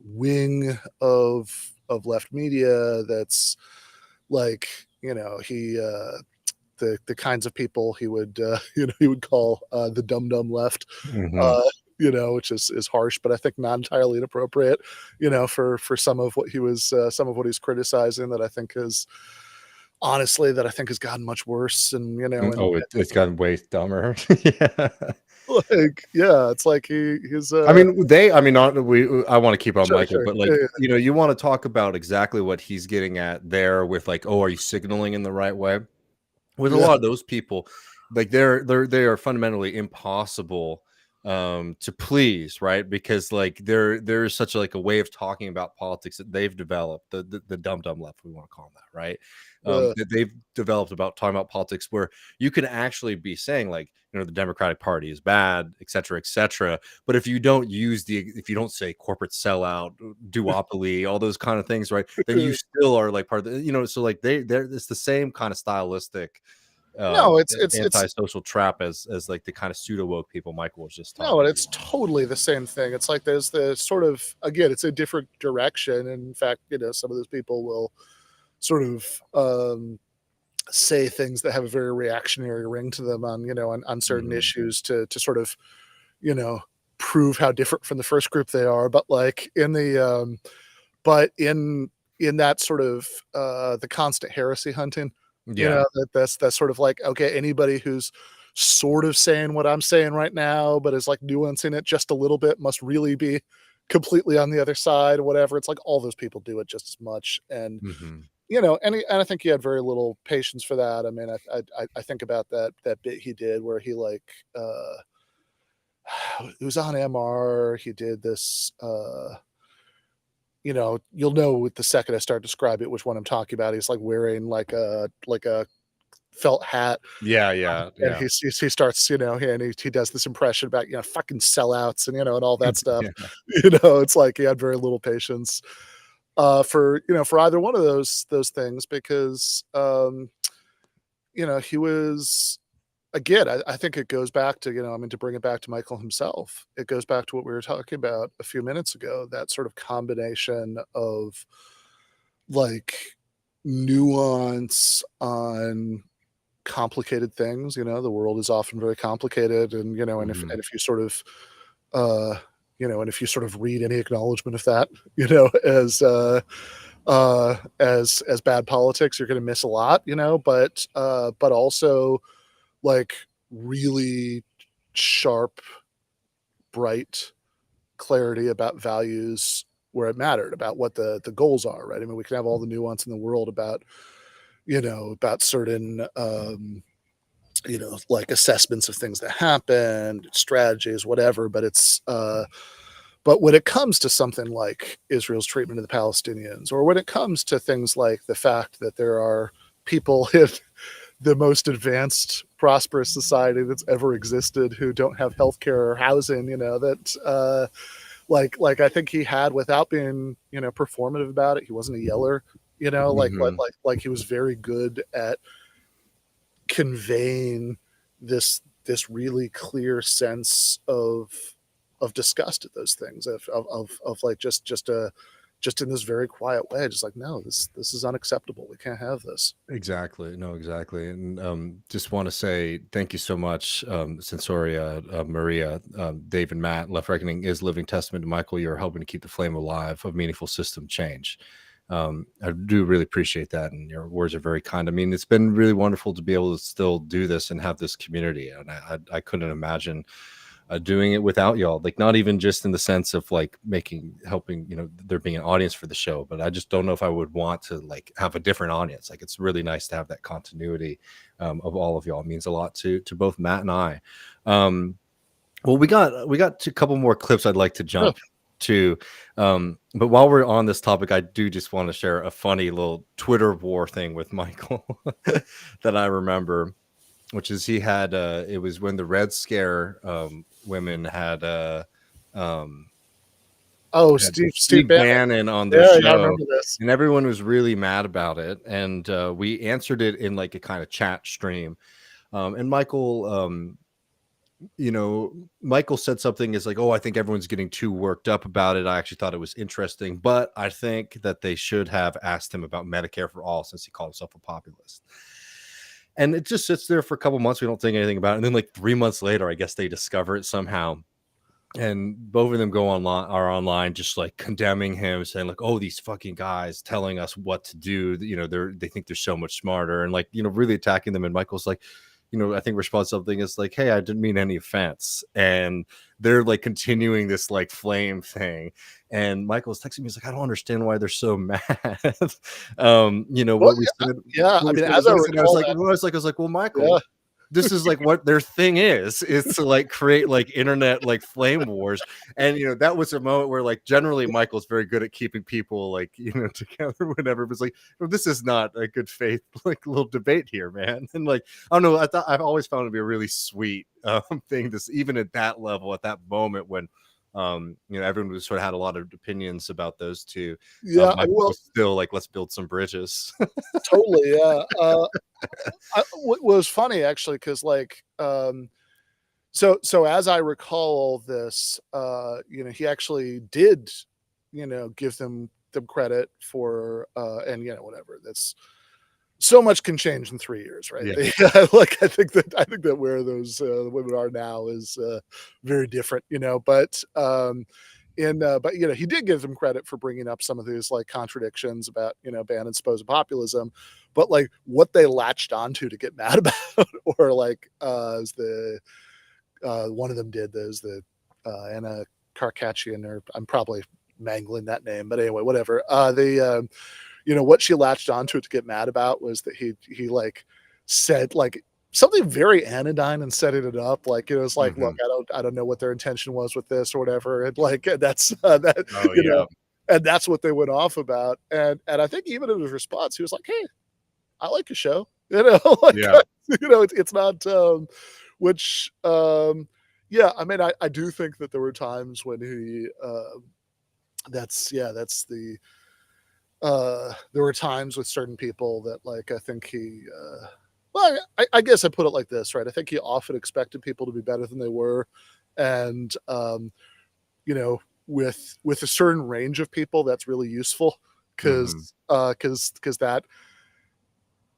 wing of left media that's like, he the kinds of people he would, he would call, the dumb left, Mhm. uh, which is harsh, but I think not entirely inappropriate, for some of what he's criticizing, that I think is honestly, that I think has gotten much worse, and Oh, it's gotten way dumber. Yeah. like, yeah, it's like he's I mean, not we I wanna keep on sure, Michael, sure, but, yeah, like, yeah, you wanna talk about exactly what he's getting at there with, like, "Oh, are you signaling in the right way?" With a yeah, lot of those people, like, they are fundamentally impossible, to please, right? Because, like, there's such, like, a way of talking about politics that they've developed, the dumb left, we wanna call them that, right? uh, That they've developed about talking about politics where you can actually be saying, like, the Democratic Party is bad, et cetera, but if you don't say corporate sellout, duopoly, all those kind of things, right, then you still are, like, part of the so, like, they're it's the same kinda stylistic, no, it's antisocial trap as like the kind of pseudo woke people Michael was just no, talking and it's about. totally the same thing. It's like there's the sort of, again, it's a different direction. And in fact, some of those people will sort of, say things that have a very reactionary ring to them on, on certain Mhm. issues, to sort of, you know, prove how different from the first group they are. But like but in that sort of, the constant heresy hunting, Yeah. that's sort of like, okay, anybody who's sort of saying what I'm saying right now, but is like nuancing it just a little bit, must really be completely on the other side or whatever. It's like all those people do it just as much. And Mhm. and I think he had very little patience for that. I mean, I think about that bit he did where he like, it was on MR. He did this, you'll know with the second I start describe it which one I'm talking about. He's like wearing like a felt hat, Yeah, yeah, and yeah. he starts, and he does this impression about, fucking sellouts, and and all that stuff. Yeah. It's like he had very little patience, for for either one of those things, because he was, again, I think it goes back to, I mean, to bring it back to Michael himself, it goes back to what we were talking about a few minutes ago, that sort of combination of, like, nuance on complicated things. The world is often very complicated, and, Mhm. if you sort of, uh, and if you sort of read any acknowledgement of that, as bad politics, you're gonna miss a lot, but also, like, really sharp, bright clarity about values where it mattered, about what the goals are, right? I mean, we can have all the nuance in the world about, about certain, like assessments of things that happen, strategies, whatever, but when it comes to something like Israel's treatment of the Palestinians, or when it comes to things like the fact that there are people in the most advanced, prosperous society that's ever existed who don't have healthcare or housing, that like I think he had, without being, performative about it. He wasn't a yeller, Mhm. like he was very good at conveying this really clear sense of disgust at those things, of like just in this very quiet way, just like, no, this is unacceptable. We can't have this. Exactly. No, exactly. And just want to say thank you so much, Sensoria, Maria, Dave, and Matt. Left Reckoning is living testament to Michael. You're helping to keep the flame alive of meaningful system change. I do really appreciate that, and your words are very kind. I mean, it's been really wonderful to be able to still do this and have this community, and I couldn't imagine doing it without y'all. Like, not even just in the sense of like helping, there being an audience for the show, but I just don't know if I would want to like have a different audience. Like, it's really nice to have that continuity of all of y'all. It means a lot to both Matt and I. Well, we got a couple more clips I'd like to Yeah. jump to, but while we're on this topic, I do just want to share a funny little Twitter war thing with Michael that I remember, which is he had it was when the Red Scare women um Oh, had Steve Steve Bannon. Bannon on their Yeah, yeah, I show, remember this. and everyone was really mad about it, and we answered it in like a kind of chat stream, and Michael said something is like, oh, I think everyone's getting too worked up about it. I actually thought it was interesting, but I think that they should have asked him about Medicare for all, since he called himself a populist. And it just sits there for a couple months. We don't think anything about it. And then like 3 months later, I guess they discover it somehow. And both of them are online just like condemning him, saying like, oh, these fucking guys telling us what to do. They think they're so much smarter, and like, really attacking them. And Michael's like, I think response something is like, hey, I didn't mean any offense. And they're like continuing this like flame thing. And Michael's texting me, he's like, I don't understand why they're so mad. Well, What we said, yeah. I what we mean, said as was I this, and recall that, I was like, well, yeah, Michael, this is like what their thing is to like create like internet like flame wars. And that was a moment where like generally Michael's very good at keeping people like together, whatever. But it's like, well, this is not a good faith like little debate here, man. And like, I don't know, I've always found it to be a really sweet thing, this even at that level, at that moment when everyone was sort of had a lot of opinions about those two. yeah. Michael Well, was still like, let's build some bridges. totally, yeah. What was funny actually, because like, so as I recall all this, he actually did, give them credit for, and whatever. That's so much can change in 3 years, right? Yeah. Like I think that where those women are now is very different, but he did give them credit for bringing up some of these like contradictions about Bannon's supposed populism, but like what they latched onto to get mad about, or like is the one of them did, those the Anna Karkachian, or I'm probably mangling that name, but anyway, whatever. What she latched onto to get mad about was that he like said like something very anodyne and setting it up. Like it was like, look, Mhm. I don't know what their intention was with this or whatever. And like that's that, Oh yeah. and that's what they went off about. And I think even in his response, he was like, hey, I like your show. Like Yeah. it's not which yeah, I mean I do think that there were times when he that's the there were times with certain people that like I think he Well, I guess I put it like this, right? I think he often expected people to be better than they were, and you know, with a certain range of people, that's really useful Hmm. because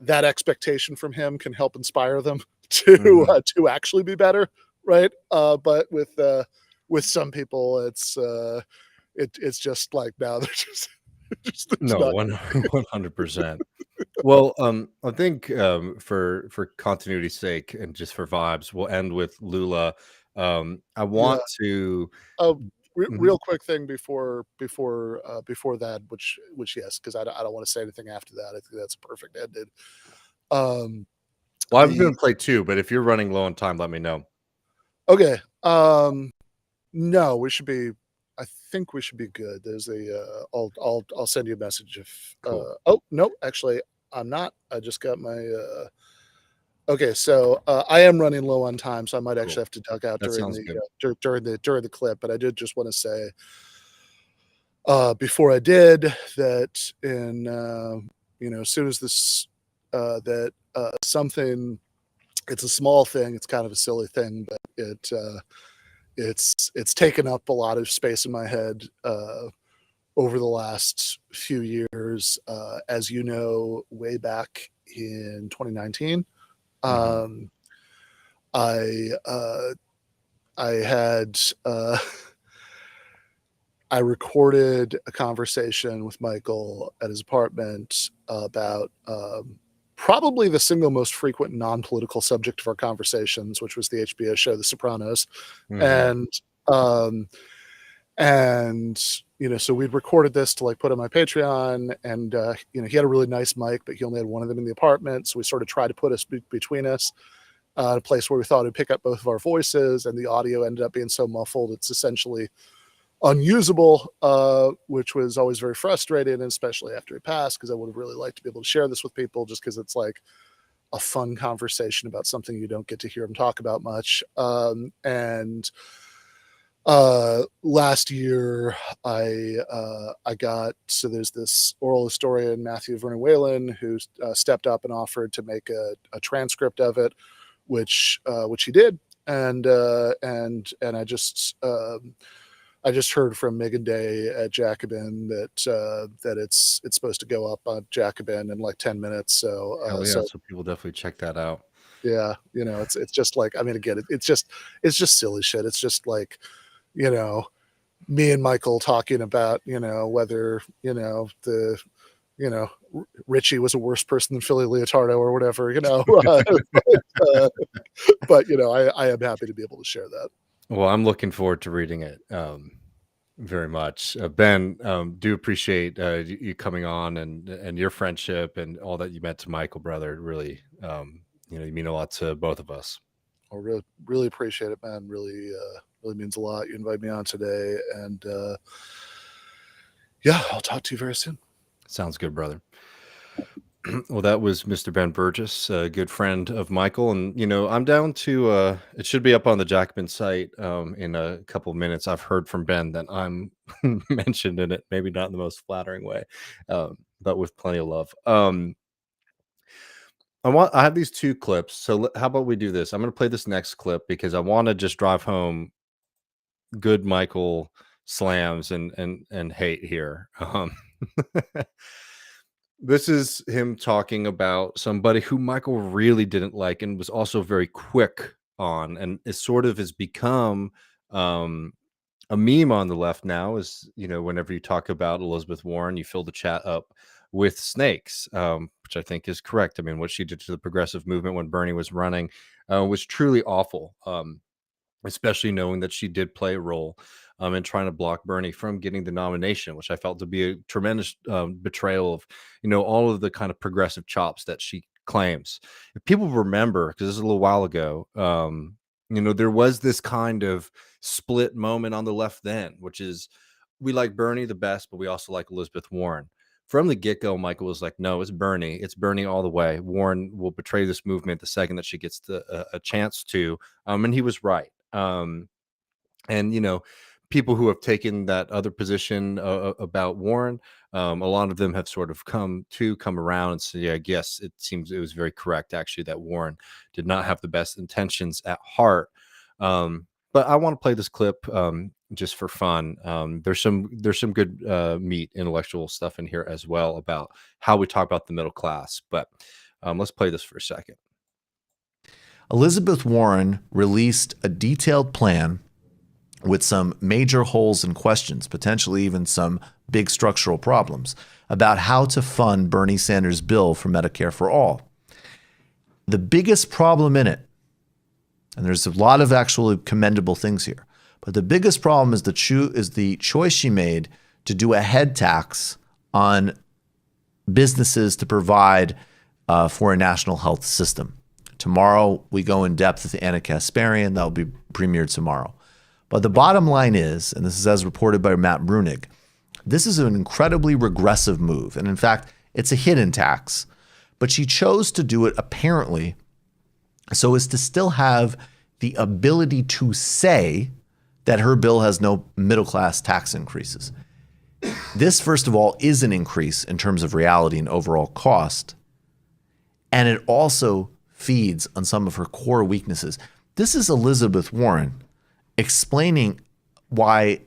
that expectation from him can help inspire them to actually be better, right? But with some people, it's just like no, they're just there's No, not. 100%. Well, I think for continuity's sake and just for vibes, we'll end with Lula. I Yeah. want to. Oh, Mhm. real quick thing before that, which yes, because I don't want to say anything after that. I think that's a perfect ended. Um, Well, I'm the going to play two, but if you're running low on time, let me know. okay. No, we should be. I think we should be good. There's a. I'll send you a message if. Cool. Oh no, actually, I'm not. I just got my. Okay, so I am running low on time, so I might Cool. actually have to duck out That during sounds the good. during the clip. But I did just want to say before I did that as soon as this that something it's a small thing, it's kind of a silly thing, but it's taken up a lot of space in my head over the last few years. As you know, way back in 2019, Mhm. um, I I had I recorded a conversation with Michael at his apartment about probably the single most frequent non-political subject of our conversations, which was the HBO show The Sopranos. Mhm. And um, so we'd recorded this to like put on my Patreon, and he had a really nice mic, but he only had one of them in the apartment, so we sort of tried to put us between us a place where we thought it'd pick up both of our voices, and the audio ended up being so muffled it's essentially unusable, which was always very frustrating, and especially after it passed, because I would have really liked to be able to share this with people, just because it's like a fun conversation about something you don't get to hear them talk about much. And last year, I got so there's this oral historian Matthew Vernon Whalen who stepped up and offered to make a transcript of it, which he did, and I just heard from Megan Day at Jacobin that it's supposed to go up on Jacobin in like 10 minutes. So Hell yeah! So people definitely check that out. yeah, it's just like I mean again it's just silly shit. It's just like you know me and Michael talking about whether Richie was a worse person than Philly Leotardo or whatever. Uh, but I am happy to be able to share that. Well, I'm looking forward to reading it. Very much. Ben, do appreciate you coming on and your friendship and all that you meant to Michael, brother. Really, you mean a lot to both of us. I really, really appreciate it, man. Really means a lot. You invited me on today, and yeah, I'll talk to you very soon. Sounds good, brother. Well, that was Mr. Ben Burgess, a good friend of Michael, and I'm down to. It should be up on the Jackman site in a couple of minutes. I've heard from Ben that I'm mentioned in it, maybe not in the most flattering way, but with plenty of love. I have these two clips. So how about we do this? I'm going to play this next clip because I want to just drive home good Michael slams and hate here. This is him talking about somebody who Michael really didn't like and was also very quick on, and it sort of has become um, a meme on the left now. Is whenever you talk about Elizabeth Warren, you fill the chat up with snakes, which I think is correct. I mean, what she did to the progressive movement when Bernie was running was truly awful. Especially knowing that she did play a role in trying to block Bernie from getting the nomination, which I felt to be a tremendous betrayal of, all of the kind of progressive chops that she claims. If people remember, because this is a little while ago, there was this kind of split moment on the left then, which is we like Bernie the best, but we also like Elizabeth Warren. From the get-go, Michael was like, no, it's Bernie. It's Bernie all the way. Warren will betray this movement the second that she gets a chance to. And he was right. And people who have taken that other position about Warren, A lot of them have sort of come around and say, yeah, I guess it seems it was very correct actually that Warren did not have the best intentions at heart. But I want to play this clip just for fun. There's some good meat intellectual stuff in here as well about how we talk about the middle class. But let's play this for a second. Elizabeth Warren released a detailed plan with some major holes and questions, potentially even some big structural problems, about how to fund Bernie Sanders' bill for Medicare for all. The biggest problem in it, and there's a lot of actually commendable things here, but the biggest problem is the choice she made to do a head tax on businesses to provide for a national health system. Tomorrow, we go in depth with Anna Kasparian. That will be premiered tomorrow. But the bottom line is, and this is as reported by Matt Brunig, this is an incredibly regressive move. And in fact, it's a hidden tax. But she chose to do it apparently so as to still have the ability to say that her bill has no middle-class tax increases. This, first of all, is an increase in terms of reality and overall cost. And it also feeds on some of her core weaknesses. This is Elizabeth Warren explaining why,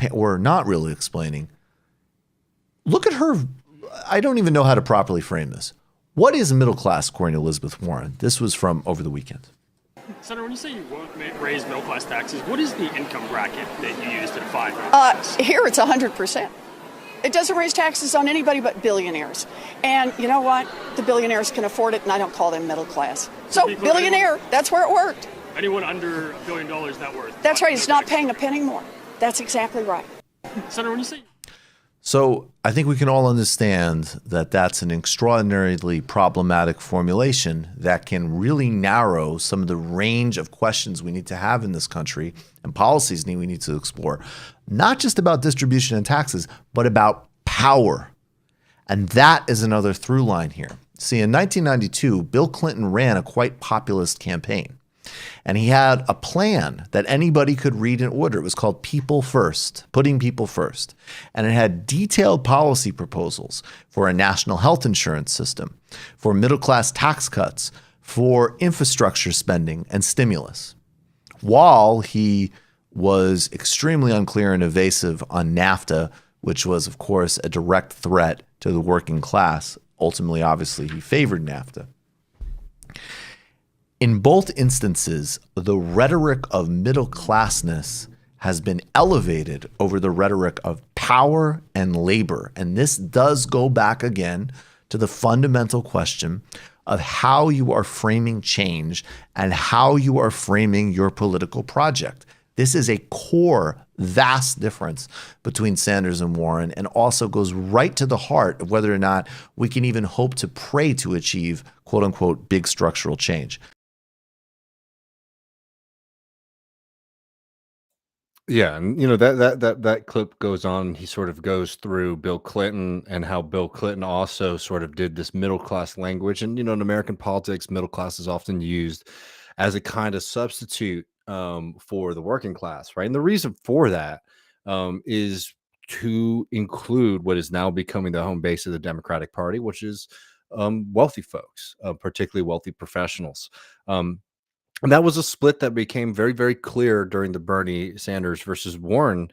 or not really explaining. Look at her. I don't even know how to properly frame this. What is middle class, according to Elizabeth Warren? This was from over the weekend. Senator, when you say you won't raise middle class taxes, what is the income bracket that you use to define? Here it's 100%. It doesn't raise taxes on anybody but billionaires. And you know what? The billionaires can afford it, and I don't call them middle class. So billionaire, that's where it worked. Anyone under $1 billion net worth. That's right. It's not paying a penny more. That's exactly right. Senator, when you say... So I think we can all understand that that's an extraordinarily problematic formulation that can really narrow some of the range of questions we need to have in this country and policies we need to explore, not just about distribution and taxes, but about power. And that is another through line here. See, in 1992, Bill Clinton ran a quite populist campaign. And he had a plan that anybody could read and order. It was called People First, putting people first. And it had detailed policy proposals for a national health insurance system, for middle-class tax cuts, for infrastructure spending and stimulus. While he was extremely unclear and evasive on NAFTA, which was, of course, a direct threat to the working class. Ultimately, obviously, he favored NAFTA. In both instances, the rhetoric of middle classness has been elevated over the rhetoric of power and labor. And this does go back again to the fundamental question of how you are framing change and how you are framing your political project. This is a core, vast difference between Sanders and Warren, and also goes right to the heart of whether or not we can even hope to pray to achieve, quote unquote, big structural change. Yeah, and you know that clip goes on. He sort of goes through Bill Clinton and how Bill Clinton also sort of did this middle class language. And you know, in American politics, middle class is often used as a kind of substitute for the working class, right? And the reason for that is to include what is now becoming the home base of the Democratic Party, which is wealthy folks, particularly wealthy professionals. And that was a split that became very, very clear during the Bernie Sanders versus Warren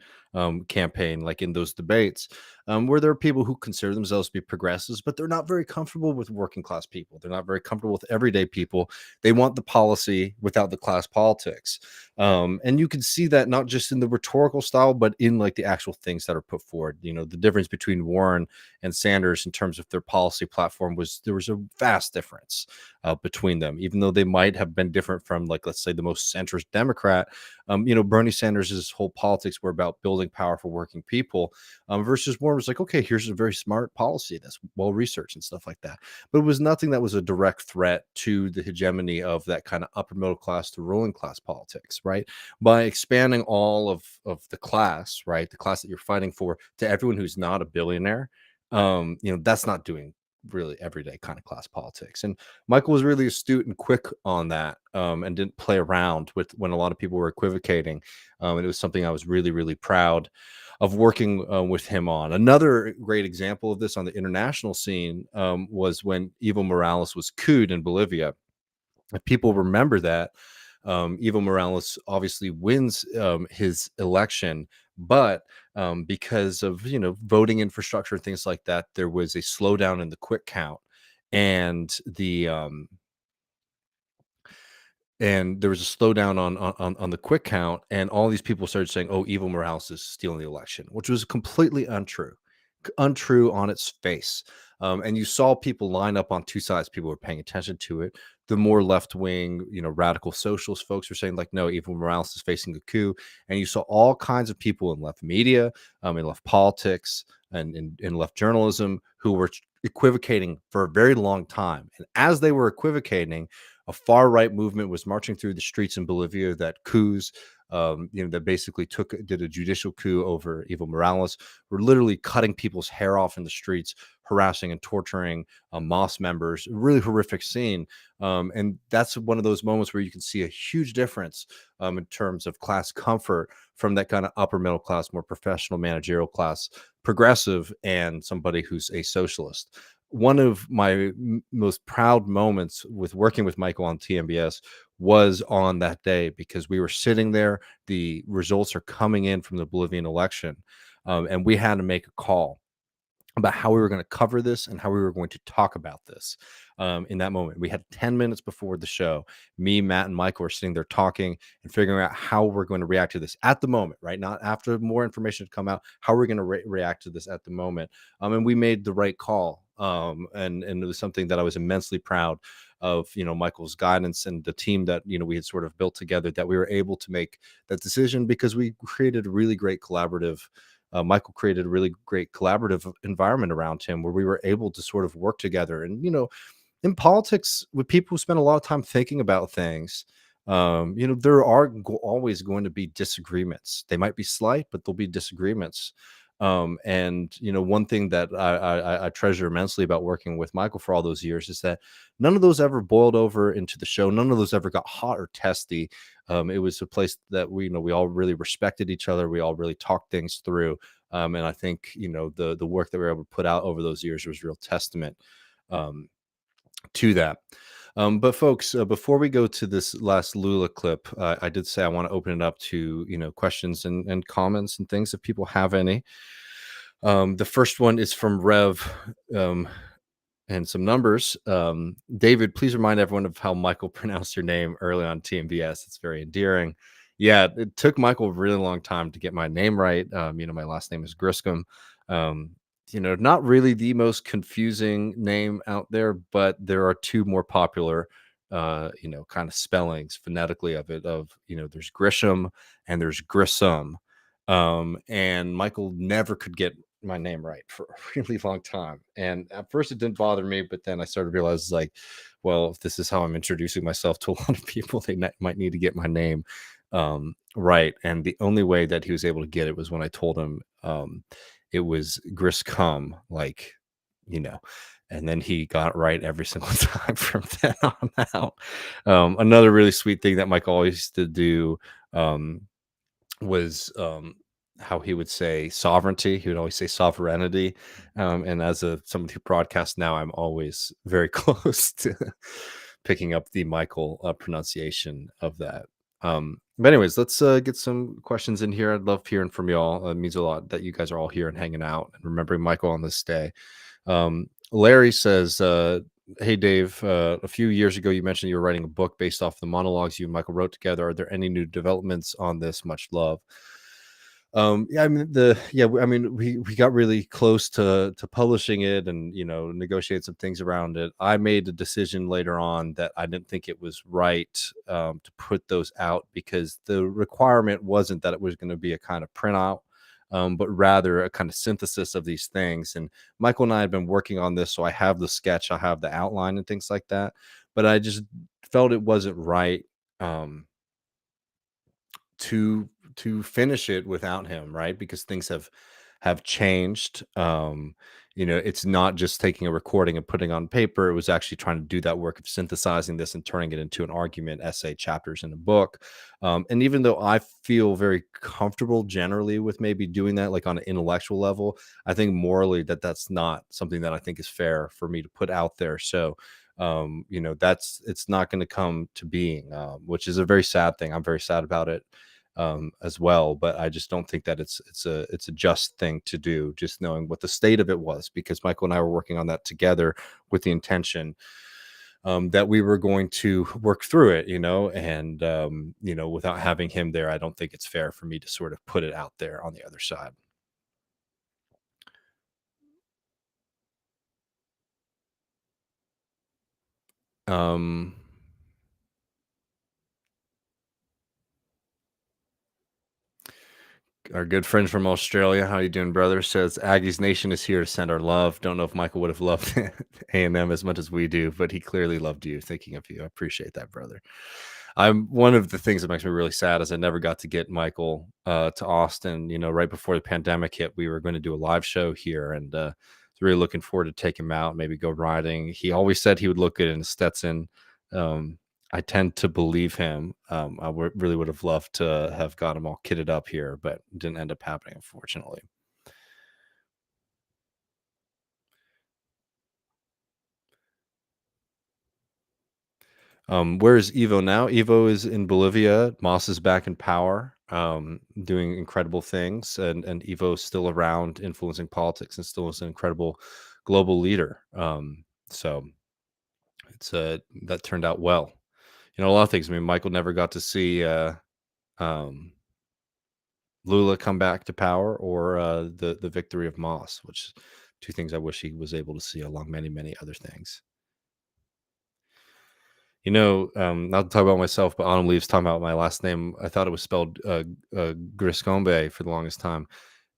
campaign, like in those debates, where there are people who consider themselves to be progressives, but they're not very comfortable with working class people. They're not very comfortable with everyday people. They want the policy without the class politics. And you can see that not just in the rhetorical style, but in like the actual things that are put forward. You know, the difference between Warren and Sanders in terms of their policy platform there was a vast difference between them, even though they might have been different from, like, let's say, the most centrist Democrat. You know, Bernie Sanders' whole politics were about building power for working people, versus Warren was like, okay, here's a very smart policy that's well researched and stuff like that. But it was nothing that was a direct threat to the hegemony of that kind of upper middle class to ruling class politics, right? By expanding all of the class, right, the class that you're fighting for, to everyone who's not a billionaire, you know, that's not doing really everyday kind of class politics. And Michael was really astute and quick on that, and didn't play around with when a lot of people were equivocating. And it was something I was really, really proud of working with him on. Another great example of this on the international scene was when Evo Morales was couped in Bolivia. If people remember that, Evo Morales obviously wins his election, but because of voting infrastructure and things like that, there was a slowdown in the quick count, and there was a slowdown on the quick count, and all these people started saying, "Oh, Evo Morales is stealing the election," which was completely untrue on its face. And you saw people line up on two sides. People were paying attention to it. The more left wing, radical socialist folks were saying, like, no, Evo Morales is facing a coup. And you saw all kinds of people in left media, in left politics, and in left journalism who were equivocating for a very long time. And as they were equivocating, a far right movement was marching through the streets in Bolivia that coups, that basically did a judicial coup over Evo Morales. Were literally cutting people's hair off in the streets, harassing and torturing MOS members. Really horrific scene. And that's one of those moments where you can see a huge difference in terms of class comfort from that kind of upper middle class, more professional managerial class progressive, and somebody who's a socialist. One of my most proud moments with working with Michael on TMBS was on that day, because we were sitting there. The results are coming in from the Bolivian election, and we had to make a call about how we were going to cover this and how we were going to talk about this. In that moment, we had 10 minutes before the show. Me, Matt, and Michael were sitting there talking and figuring out how we're going to react to this at the moment, right? Not after more information had come out. How we're going to react to this at the moment. And we made the right call. And it was something that I was immensely proud of, Michael's guidance and the team that, we had sort of built together, that we were able to make that decision, because we created a really great collaborative Michael created a really great collaborative environment around him, where we were able to sort of work together. And, in politics, with people who spend a lot of time thinking about things, there are always going to be disagreements. They might be slight, but there'll be disagreements. And one thing that I treasure immensely about working with Michael for all those years is that none of those ever boiled over into the show. None of those ever got hot or testy. It was a place that we all really respected each other. We all really talked things through. And I think the work that we were able to put out over those years was real testament to that. But folks, before we go to this last Lula clip, I did say I want to open it up to questions and comments and things if people have any. The first one is from Rev, and some numbers. David, please remind everyone of how Michael pronounced your name early on TMBS. It's very endearing. Yeah, it took Michael a really long time to get my name right. My last name is Griscom. Not really the most confusing name out there, but there are two more popular, kind of spellings phonetically of it. There's Grisham and there's Grissom. And Michael never could get my name right for a really long time. And at first it didn't bother me, but then I started to realize, like, well, if this is how I'm introducing myself to a lot of people, they might need to get my name right. And the only way that he was able to get it was when I told him it was Griscom, and then he got it right every single time from then on out. Another really sweet thing that Michael always used to do was how he would say sovereignty. He would always say sovereignty. And as somebody who broadcasts now, I'm always very close to picking up the Michael pronunciation of that. But anyways, let's get some questions in here. I'd love hearing from y'all. It means a lot that you guys are all here and hanging out and remembering Michael on this day. Larry says, hey, Dave, a few years ago, you mentioned you were writing a book based off the monologues you and Michael wrote together. Are there any new developments on this? Much love. We got really close to publishing it and negotiate some things around it. I made a decision later on that I didn't think it was right to put those out, because the requirement wasn't that it was going to be a kind of printout, but rather a kind of synthesis of these things. And Michael and I had been working on this, so I have the sketch, I have the outline and things like that, but I just felt it wasn't right to finish it without him, right? Because things have have changed. It's not just taking a recording and putting on paper. It was actually trying to do that work of synthesizing this and turning it into an argument, essay, chapters in a book. And even though I feel very comfortable generally with maybe doing that, like on an intellectual level, I think morally that's not something that I think is fair for me to put out there. So, it's not going to come to being, which is a very sad thing. I'm very sad about it as well, but I just don't think that it's a just thing to do, just knowing what the state of it was, because Michael and I were working on that together with the intention that we were going to work through it, and without having him there, I don't think it's fair for me to sort of put it out there on the other side. um Our good friend from Australia, how you doing, brother? Says Aggies Nation is here to send our love. Don't know if Michael would have loved A&M as much as we do, but he clearly loved you. Thinking of you, I appreciate that, brother. One of the things that makes me really sad is I never got to get Michael to Austin. Right before the pandemic hit, we were going to do a live show here, and really looking forward to take him out, maybe go riding. He always said he would look good in a Stetson. I tend to believe him. Really would have loved to have got him all kitted up here, but didn't end up happening, unfortunately. Where is Evo now? Evo is in Bolivia. Moss is back in power, doing incredible things, and Evo is still around, influencing politics, and still is an incredible global leader. So it's that turned out well. A lot of things. I mean, Michael never got to see um, Lula come back to power, or the victory of Moss, which two things I wish he was able to see, along many, many other things. Not to talk about myself, but Autumn Leaves talking about my last name. I thought it was spelled Griscombe for the longest time.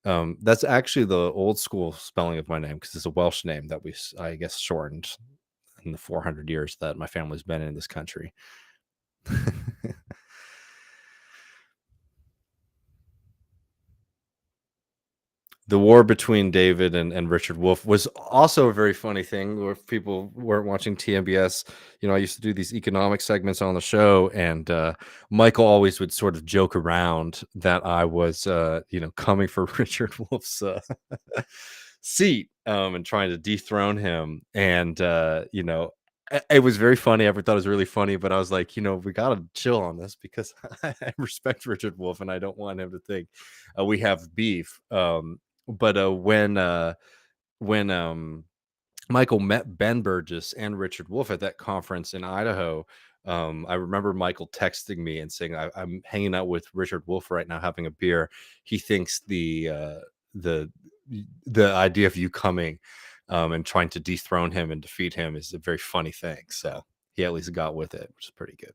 That's actually the old school spelling of my name, because it's a Welsh name that I guess, shortened in the 400 years that my family's been in this country. The war between David and Richard Wolff was also a very funny thing. Where if people weren't watching TMBS, I used to do these economic segments on the show, and Michael always would sort of joke around that I was, coming for Richard Wolff's seat, and trying to dethrone him. And it was very funny. I thought it was really funny, but I was like, we gotta chill on this, because I respect Richard Wolff, and I don't want him to think we have beef. But when Michael met Ben Burgess and Richard Wolff at that conference in Idaho, I remember Michael texting me and saying, I'm hanging out with Richard Wolff right now, having a beer. He thinks the idea of you coming and trying to dethrone him and defeat him is a very funny thing. So he at least got with it, which is pretty good.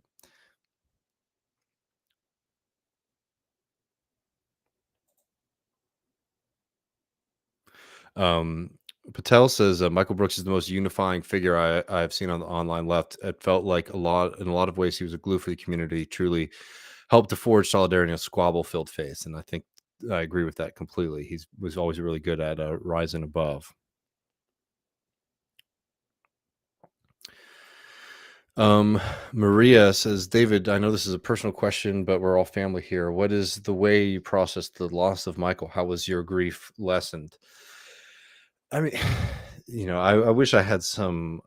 Patel says Michael Brooks is the most unifying figure I've seen on the online left. It felt like in a lot of ways, he was a glue for the community. Truly helped to forge solidarity in a squabble-filled face, and I think I agree with that completely. He was always really good at rising above. Maria says, David, I know this is a personal question, but we're all family here. What is the way you processed the loss of Michael? How was your grief lessened? I mean, I wish I had some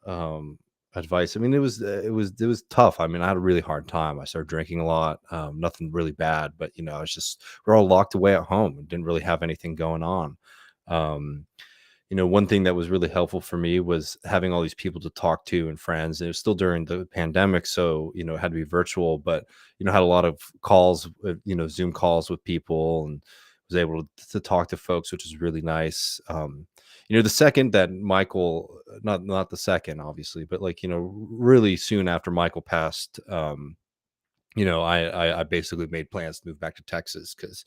advice. I mean, it was tough. I mean, I had a really hard time. I started drinking a lot. Nothing really bad, but we're all locked away at home and didn't really have anything going on. Um, one thing that was really helpful for me was having all these people to talk to and friends. And it was still during the pandemic, so it had to be virtual, but had a lot of calls, Zoom calls with people, and was able to talk to folks, which is really nice. The second that Michael, not the second, obviously, but really soon after Michael passed, I basically made plans to move back to Texas, because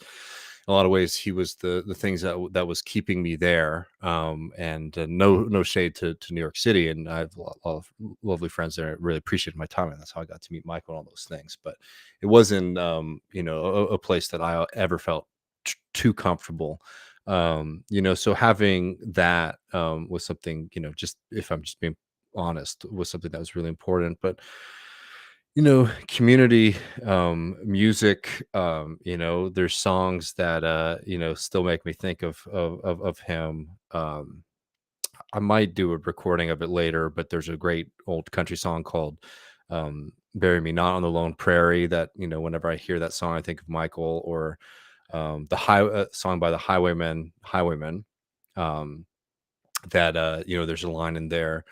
in a lot of ways he was the things that was keeping me there. And no shade to New York City, and I have a lot of lovely friends there. I really appreciated my time, and that's how I got to meet Michael and all those things. But it wasn't a place that I ever felt too comfortable. So having that was something, just if I'm just being honest, was something that was really important. But community, music, there's songs that still make me think of him. I might do a recording of it later, but there's a great old country song called Bury Me Not on the Lone Prairie that, whenever I hear that song, I think of Michael. Or the song by the Highwaymen, um, that, there's a line in there.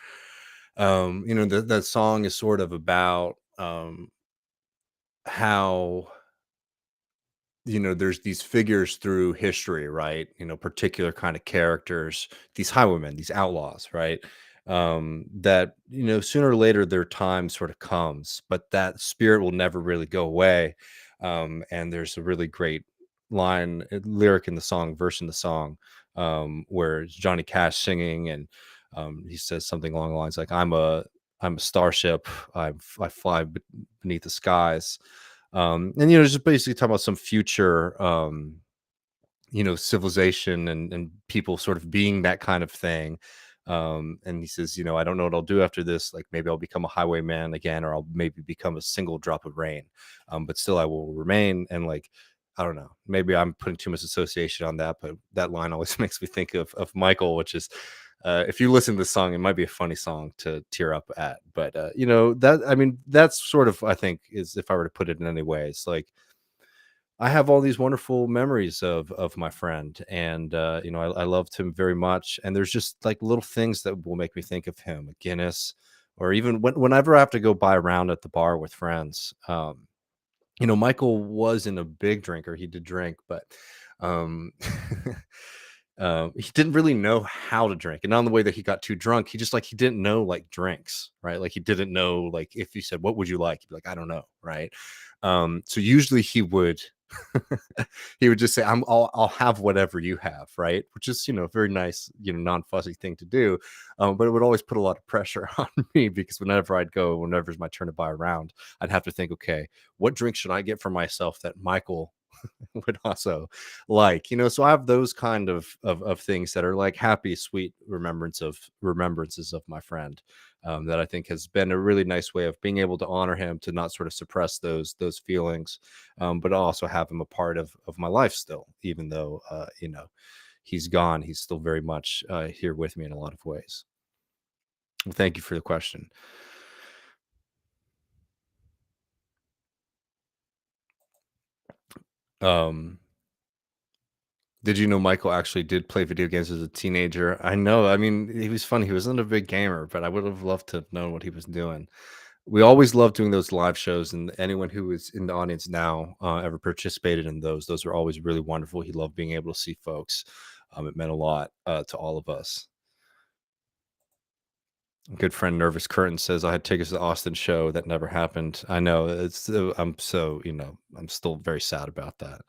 That song is sort of about how there's these figures through history, right? Particular kind of characters, these highwaymen, these outlaws, right? That sooner or later their time sort of comes, but that spirit will never really go away. And there's a really great lyric in the song, verse in the song, where it's Johnny Cash singing, and he says something along the lines like, I'm a starship, I fly beneath the skies. And just basically talking about some future civilization, and people sort of being that kind of thing. And he says, I don't know what I'll do after this, like maybe I'll become a highwayman again, or I'll maybe become a single drop of rain, but still I will remain. And like, I don't know, maybe I'm putting too much association on that, but that line always makes me think of Michael, which is, if you listen to the song, it might be a funny song to tear up at. But that, I mean, that's sort of, I think, is, if I were to put it in any way, it's like I have all these wonderful memories of my friend, and I loved him very much. And there's just like little things that will make me think of him, a Guinness, or even whenever I have to go buy a round at the bar with friends. Michael wasn't a big drinker; he did drink, but um, he didn't really know how to drink, and not in the way that he got too drunk. He just, like, he didn't know, like, drinks, right? Like, he didn't know, like, if you said, "What would you like?" He'd be like, "I don't know," right? So usually he would he would just say, I'll have whatever you have, right? Which is, a very nice, non-fussy thing to do. But it would always put a lot of pressure on me, because whenever it's my turn to buy a round, I'd have to think, okay, what drink should I get for myself that Michael would also like? So I have those kind of things that are like happy, sweet remembrances of my friend, that I think has been a really nice way of being able to honor him, to not sort of suppress those feelings, but also have him a part of my life still, even though he's gone. He's still very much here with me in a lot of ways. Well, thank you for the question. um Did you know Michael actually did play video games as a teenager? I know. I mean, he was funny. He wasn't a big gamer, but I would have loved to know what he was doing. We always loved doing those live shows, and anyone who is in the audience now ever participated in those. Those were always really wonderful. He loved being able to see folks. It meant a lot to all of us. Good friend Nervous Curtain says, I had tickets to the Austin show that never happened. I know. I'm so, I'm still very sad about that.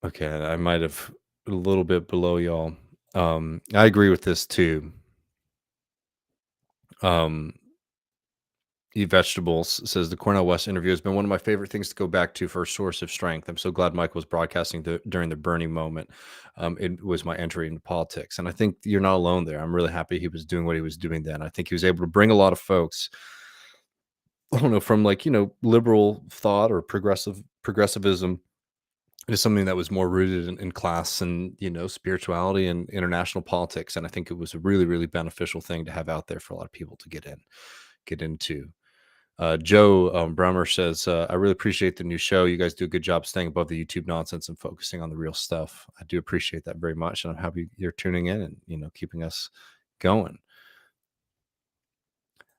Okay, I might have a little bit below y'all. I agree with this too. Um, Eat Vegetables says the Cornell West interview has been one of my favorite things to go back to for a source of strength. I'm so glad Michael was broadcasting during the Bernie moment. It was my entry into politics, and I think you're not alone there. I'm really happy he was doing what he was doing then. I think he was able to bring a lot of folks, I don't know, from like liberal thought or progressivism. It is something that was more rooted in class and spirituality and international politics, and I think it was a really, really beneficial thing to have out there for a lot of people to get into. Joe Brummer says, I really appreciate the new show. You guys do a good job staying above the YouTube nonsense and focusing on the real stuff. I do appreciate that very much, and I'm happy you're tuning in and keeping us going.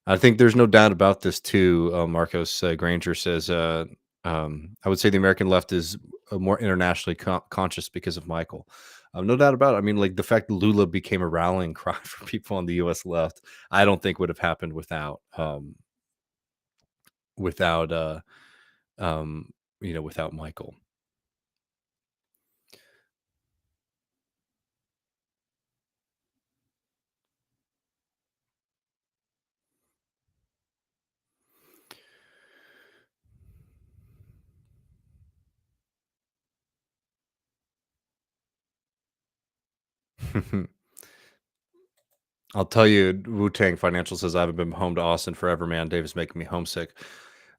I think there's no doubt about this too. Marcos Granger says, I would say the American left is more internationally conscious because of Michael. No doubt about it. I mean, like the fact that Lula became a rallying cry for people on the U.S. left, I don't think would have happened without um, without Michael. I'll tell you, Wu Tang Financial says I haven't been home to Austin forever, man. Dave is making me homesick.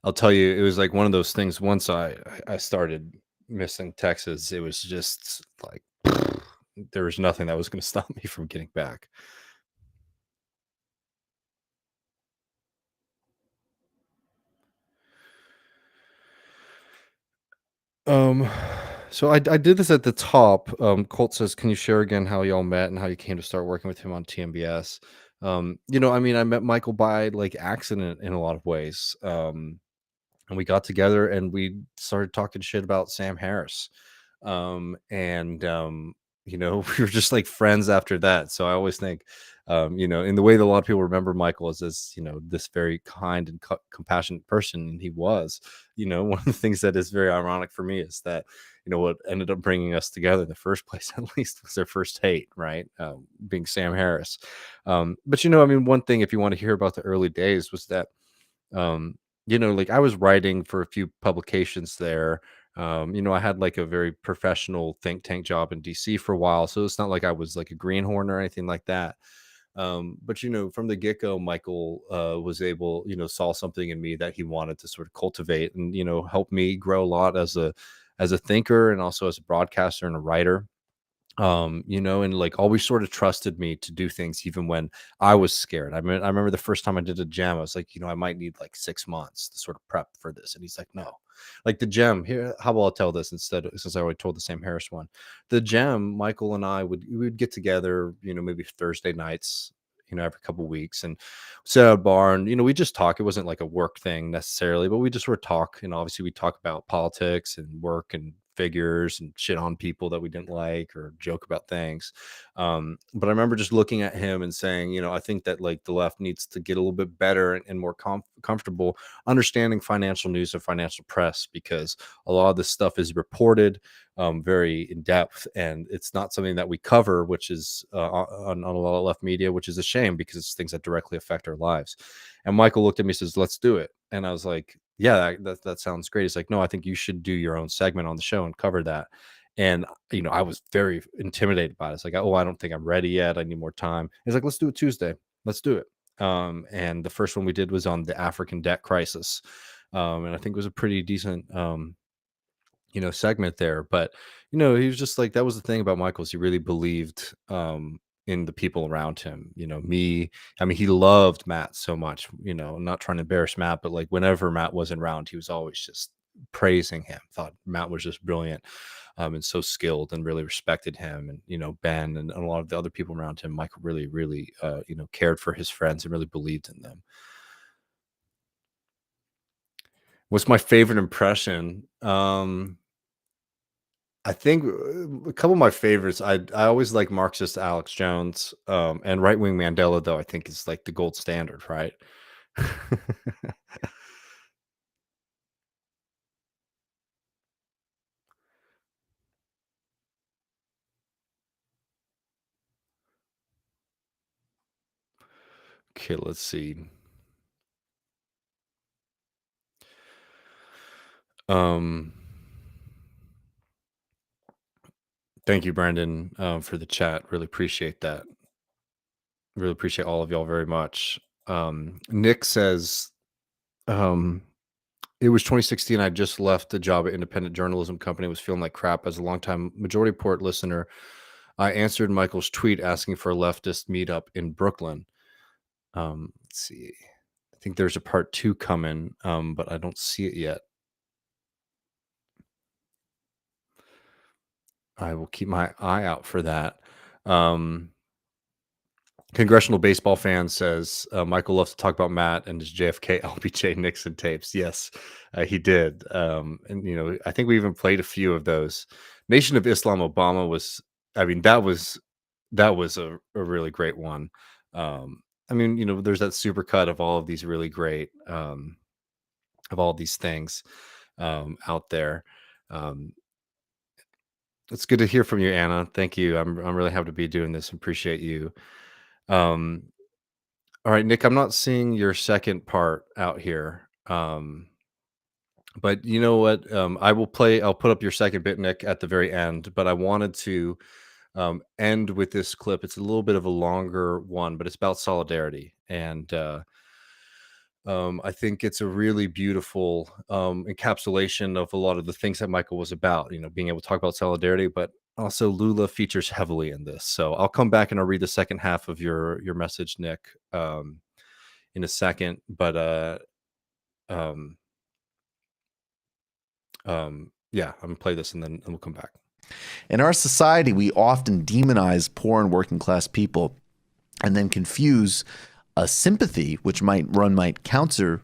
I'll tell you, it was like one of those things. Once I started missing Texas, it was just like there was nothing that was going to stop me from getting back. Um, so I did this at the top. Colt says, "Can you share again how y'all met and how you came to start working with him on TMBS?" I mean, I met Michael by like accident in a lot of ways. And we got together and we started talking shit about Sam Harris. And we were just like friends after that. So I always think, in the way that a lot of people remember Michael as this, this very kind and compassionate person, and he was, one of the things that is very ironic for me is that, what ended up bringing us together in the first place, at least, was their first hate, right? Being Sam Harris. But I mean, one thing, if you want to hear about the early days, was that um, like I was writing for a few publications there. I had like a very professional think tank job in DC for a while, so it's not like I was like a greenhorn or anything like that. But from the get-go, Michael was able, saw something in me that he wanted to sort of cultivate and help me grow a lot as a thinker and also as a broadcaster and a writer. And like always sort of trusted me to do things even when I was scared. I mean, I remember the first time I did a gem, I was like, I might need like 6 months to sort of prep for this. And he's like, no, like the gem here. How about I tell this instead, since I already told the Sam Harris one, the gem, Michael and we would get together, maybe Thursday nights, every couple weeks and sit at a bar and, we just talk. It wasn't like a work thing necessarily, but we just sort of talk. And obviously we talk about politics and work and figures and shit on people that we didn't like or joke about things. But I remember just looking at him and saying, I think that like the left needs to get a little bit better and more comfortable understanding financial news and financial press, because a lot of this stuff is reported very in depth, and it's not something that we cover, which is on a lot of left media, which is a shame because it's things that directly affect our lives. And Michael looked at me and says, "Let's do it." And I was like, yeah, that sounds great. He's like, no, I think you should do your own segment on the show and cover that. And I was very intimidated by it. It's like, oh, I don't think I'm ready yet. I need more time. He's like, let's do it Tuesday. Let's do it. And the first one we did was on the African debt crisis. And I think it was a pretty decent segment there. But he was just like, that was the thing about Michael, is he really believed in the people around him. Me, I mean, he loved Matt so much. I'm not trying to embarrass Matt, but like whenever Matt wasn't around, he was always just praising him, thought Matt was just brilliant and so skilled, and really respected him. And Ben and a lot of the other people around him, Michael really really cared for his friends and really believed in them. What's my favorite impression? I think a couple of my favorites. I always like Marxist Alex Jones, and right wing Mandela, though I think is like the gold standard, right? Okay, let's see. Um, Thank you, Brandon, for the chat. Really appreciate that. Really appreciate all of y'all very much. Nick says, um, it was 2016. I just left the job at independent journalism company. Was feeling like crap. As a longtime Majority Report listener, I answered Michael's tweet asking for a leftist meetup in Brooklyn. Let's see. I think there's a part 2 coming, but I don't see it yet. I will keep my eye out for that. Congressional Baseball Fan says Michael loves to talk about Matt and his JFK LBJ Nixon tapes. Yes, he did. And I think we even played a few of those. Nation of Islam Obama was, I mean, that was a really great one. I mean, there's that super cut of all of these really great of all these things out there. It's good to hear from you, Anna. Thank you. I'm really happy to be doing this. Appreciate you. Um, all right, Nick, I'm not seeing your second part out here. But you know what? I'll put up your second bit, Nick, at the very end. But I wanted to end with this clip. It's a little bit of a longer one, but it's about solidarity. And I think it's a really beautiful encapsulation of a lot of the things that Michael was about, being able to talk about solidarity, but also Lula features heavily in this. So I'll come back and I'll read the second half of your message, Nick, in a second. But yeah, I'm gonna play this and then we'll come back. In our society, we often demonize poor and working class people and then confuse a sympathy, which runs counter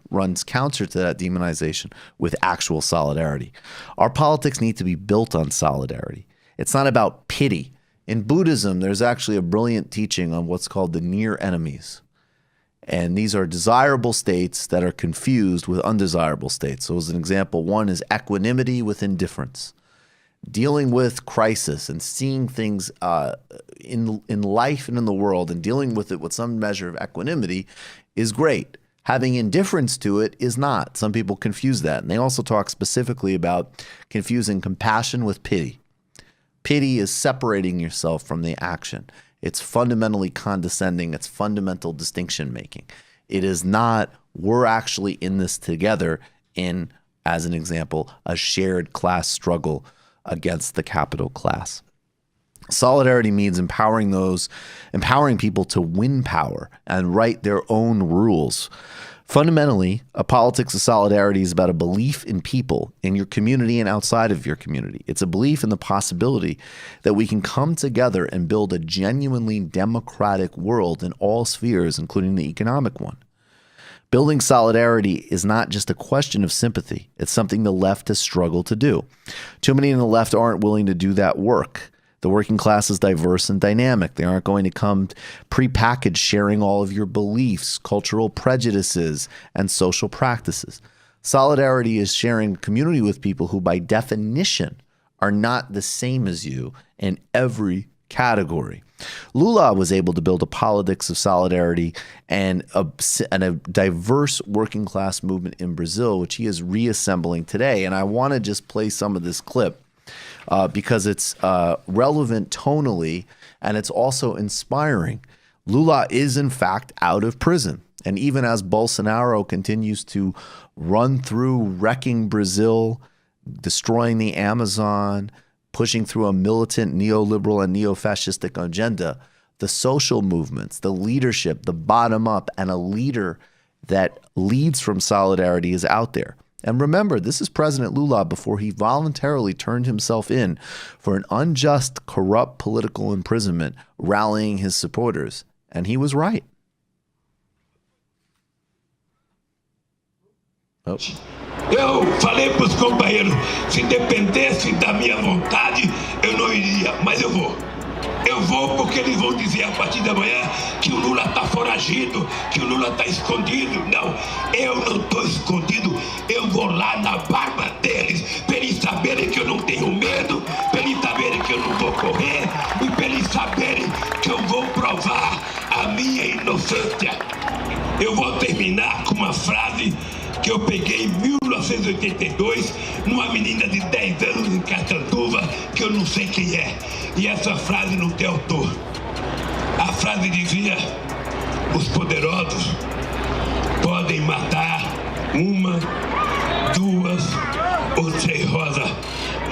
to that demonization, with actual solidarity. Our politics need to be built on solidarity. It's not about pity. In Buddhism, there's actually a brilliant teaching on what's called the near enemies. And these are desirable states that are confused with undesirable states. So as an example, one is equanimity with indifference. Dealing with crisis and seeing things in life and in the world and dealing with it with some measure of equanimity is great. Having indifference to it is not. Some people confuse that. And they also talk specifically about confusing compassion with pity. Pity is separating yourself from the action. It's fundamentally condescending. It's fundamental distinction making. It is not, we're actually in this together in, as an example, a shared class struggle against the capital class. Solidarity means empowering people to win power and write their own rules. Fundamentally, a politics of solidarity is about a belief in people, in your community and outside of your community. It's a belief in the possibility that we can come together and build a genuinely democratic world in all spheres, including the economic one. Building solidarity is not just a question of sympathy. It's something the left has struggled to do. Too many in the left aren't willing to do that work. The working class is diverse and dynamic. They aren't going to come prepackaged sharing all of your beliefs, cultural prejudices, and social practices. Solidarity is sharing community with people who, by definition, are not the same as you in every category. Lula was able to build a politics of solidarity and a diverse working class movement in Brazil, which he is reassembling today. And I want to just play some of this clip because it's relevant tonally and it's also inspiring. Lula is, in fact, out of prison. And even as Bolsonaro continues to run through wrecking Brazil, destroying the Amazon, pushing through a militant neoliberal and neo-fascistic agenda, the social movements, the leadership, the bottom up, and a leader that leads from solidarity is out there. And remember, this is President Lula before he voluntarily turned himself in for an unjust, corrupt political imprisonment, rallying his supporters. And he was right. Oh. Eu falei para os companheiros, se dependesse da minha vontade, eu não iria, mas eu vou. Eu vou porque eles vão dizer a partir da manhã que o Lula está foragido, que o Lula está escondido. Não, eu não estou escondido. Eu vou lá na barba deles, para eles saberem que eu não tenho medo, para eles saberem que eu não vou correr e para eles saberem que eu vou provar a minha inocência. Eu vou terminar com uma frase que eu peguei em 1982 numa menina de 10 anos em Catanduva, que eu não sei quem é. E essa frase não tem autor. A frase dizia: os poderosos podem matar uma, duas ou três rosas,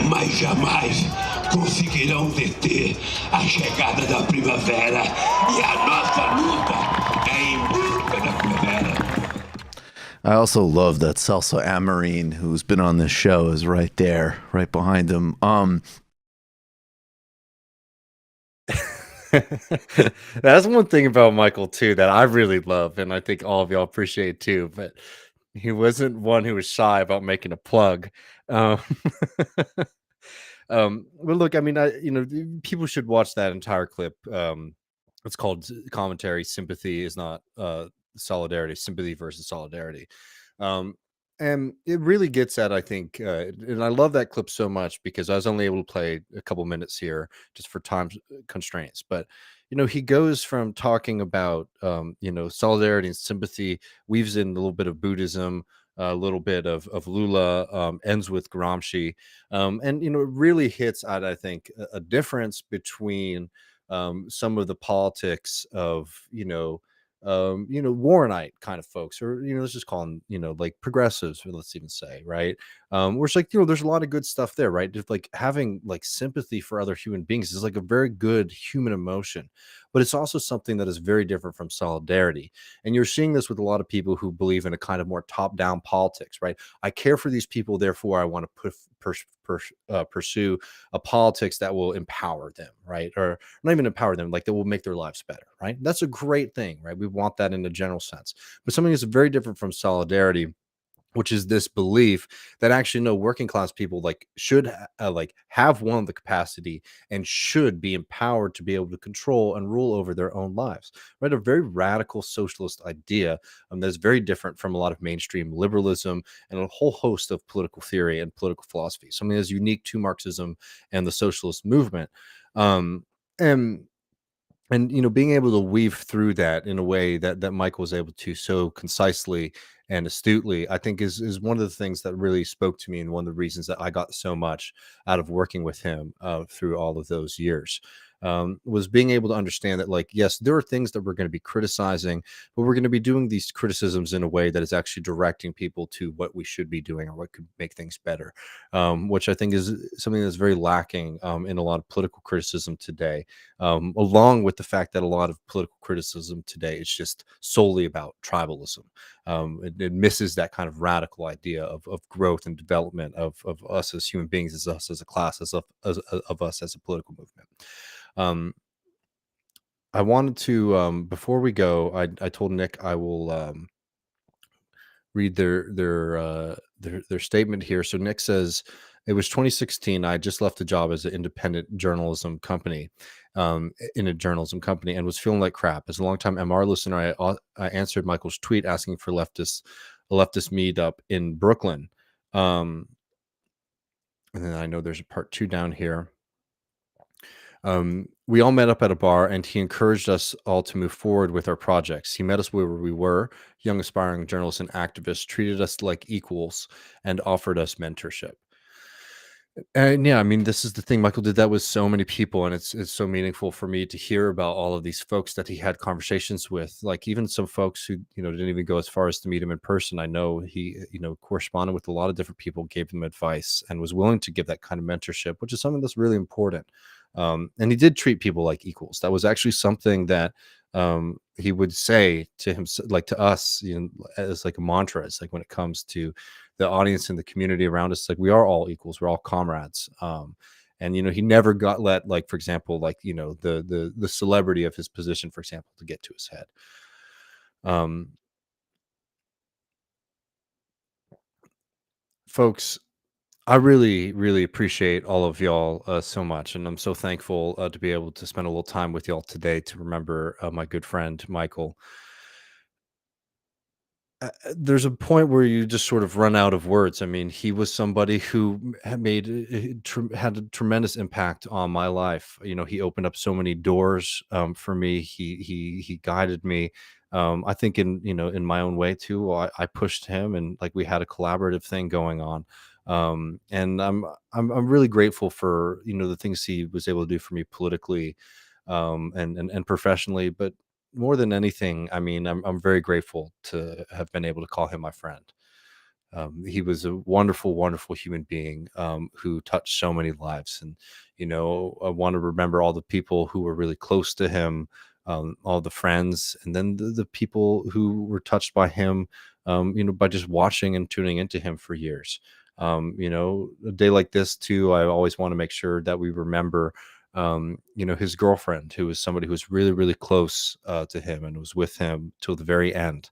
mas jamais conseguirão deter a chegada da primavera. E a nossa luta é em busca da primavera. I also love that Celso Amorim, who's been on this show, is right there, right behind him. That's one thing about Michael too that I really love, and I think all of y'all appreciate too. But he wasn't one who was shy about making a plug. But look, I mean, people should watch that entire clip. It's called Commentary. Sympathy is not solidarity. Sympathy versus solidarity. And it really gets at, I think, and I love that clip so much because I was only able to play a couple minutes here just for time constraints. But he goes from talking about solidarity and sympathy, weaves in a little bit of Buddhism, a little bit of Lula, ends with Gramsci, and it really hits at, I think, a difference between some of the politics of Warrenite kind of folks, or let's just call them, like progressives, or let's even say, right? Where it's like, there's a lot of good stuff there, right? Just like having like sympathy for other human beings is like a very good human emotion, but it's also something that is very different from solidarity. And you're seeing this with a lot of people who believe in a kind of more top-down politics, right? I care for these people, therefore I want to pursue a politics that will empower them, right? Or not even empower them, like that will make their lives better, right? That's a great thing, right? We want that in a general sense. But something that's very different from solidarity, which is this belief that actually no, working class people like should like have one the capacity and should be empowered to be able to control and rule over their own lives, right? A very radical socialist idea, that's very different from a lot of mainstream liberalism and a whole host of political theory and political philosophy, something that's unique to Marxism and the socialist movement. um and being able to weave through that in a way that Michael was able to so concisely and astutely, I think is one of the things that really spoke to me, and one of the reasons that I got so much out of working with him through all of those years. Was being able to understand that, like, yes, there are things that we're going to be criticizing, but we're going to be doing these criticisms in a way that is actually directing people to what we should be doing or what could make things better, which I think is something that's very lacking in a lot of political criticism today, along with the fact that a lot of political criticism today is just solely about tribalism. It misses that kind of radical idea of growth and development of us as human beings, as us as a class, of us as a political movement. Um, I wanted to, before we go, I told Nick I will read their statement here. So Nick says, it was 2016. I just left a job as an independent journalism company, in a journalism company, and was feeling like crap. As a longtime MR listener, I answered Michael's tweet asking for a leftist meetup in Brooklyn. And then I know there's a part 2 down here. We all met up at a bar, and he encouraged us all to move forward with our projects. He met us where we were, young aspiring journalists and activists, treated us like equals, and offered us mentorship. And yeah, I mean, this is the thing. Michael did that with so many people, and it's so meaningful for me to hear about all of these folks that he had conversations with. Like even some folks who didn't even go as far as to meet him in person. I know he corresponded with a lot of different people, gave them advice, and was willing to give that kind of mentorship, which is something that's really important. And he did treat people like equals. That was actually something that he would say to him, like to us, as like a mantra. It's like when it comes to the audience and the community around us, like we are all equals, we're all comrades. And he never got let, like, for example, like the celebrity of his position, for example, to get to his head. Folks, I really, really appreciate all of y'all so much, and I'm so thankful to be able to spend a little time with y'all today to remember my good friend Michael. There's a point where you just sort of run out of words. I mean, he was somebody who had a tremendous impact on my life. He opened up so many doors for me. He guided me. I think in my own way too. I pushed him, and like we had a collaborative thing going on. And I'm really grateful for the things he was able to do for me politically, and professionally, but more than anything, I mean, I'm very grateful to have been able to call him my friend. He was a wonderful, wonderful human being, who touched so many lives. And, I want to remember all the people who were really close to him, all the friends, and then the people who were touched by him, by just watching and tuning into him for years. A day like this too, I always want to make sure that we remember his girlfriend, who was somebody who was really, really close to him and was with him till the very end.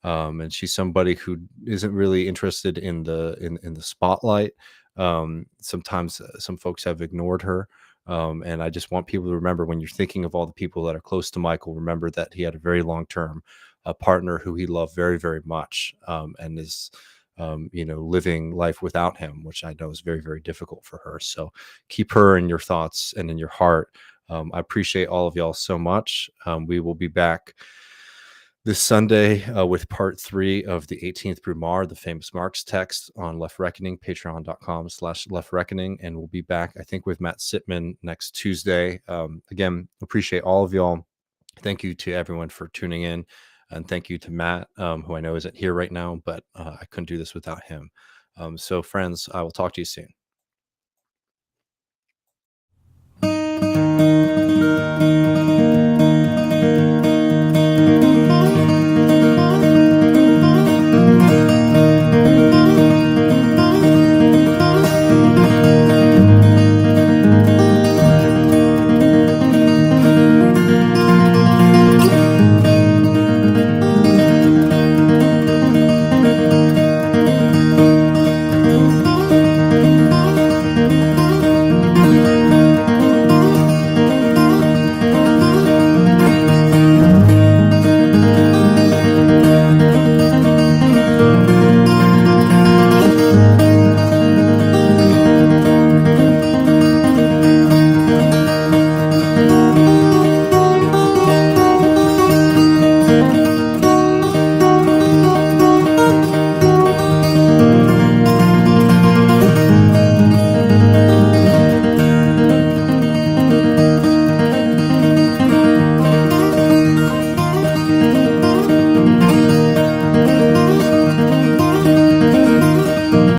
And she's somebody who isn't really interested in the spotlight. Sometimes some folks have ignored her. And I just want people to remember, when you're thinking of all the people that are close to Michael, remember that he had a very long-term partner who he loved very, very much, and is living life without him, which I know is very, very difficult for her. So keep her in your thoughts and in your heart. I appreciate all of y'all so much. We will be back this Sunday with part 3 of the 18th Brumaire, the famous Marx text on Left Reckoning, patreon.com/Left Reckoning. And we'll be back, I think, with Matt Sitman next Tuesday. Again, appreciate all of y'all. Thank you to everyone for tuning in. And thank you to Matt, who I know isn't here right now, but I couldn't do this without him. So friends, I will talk to you soon.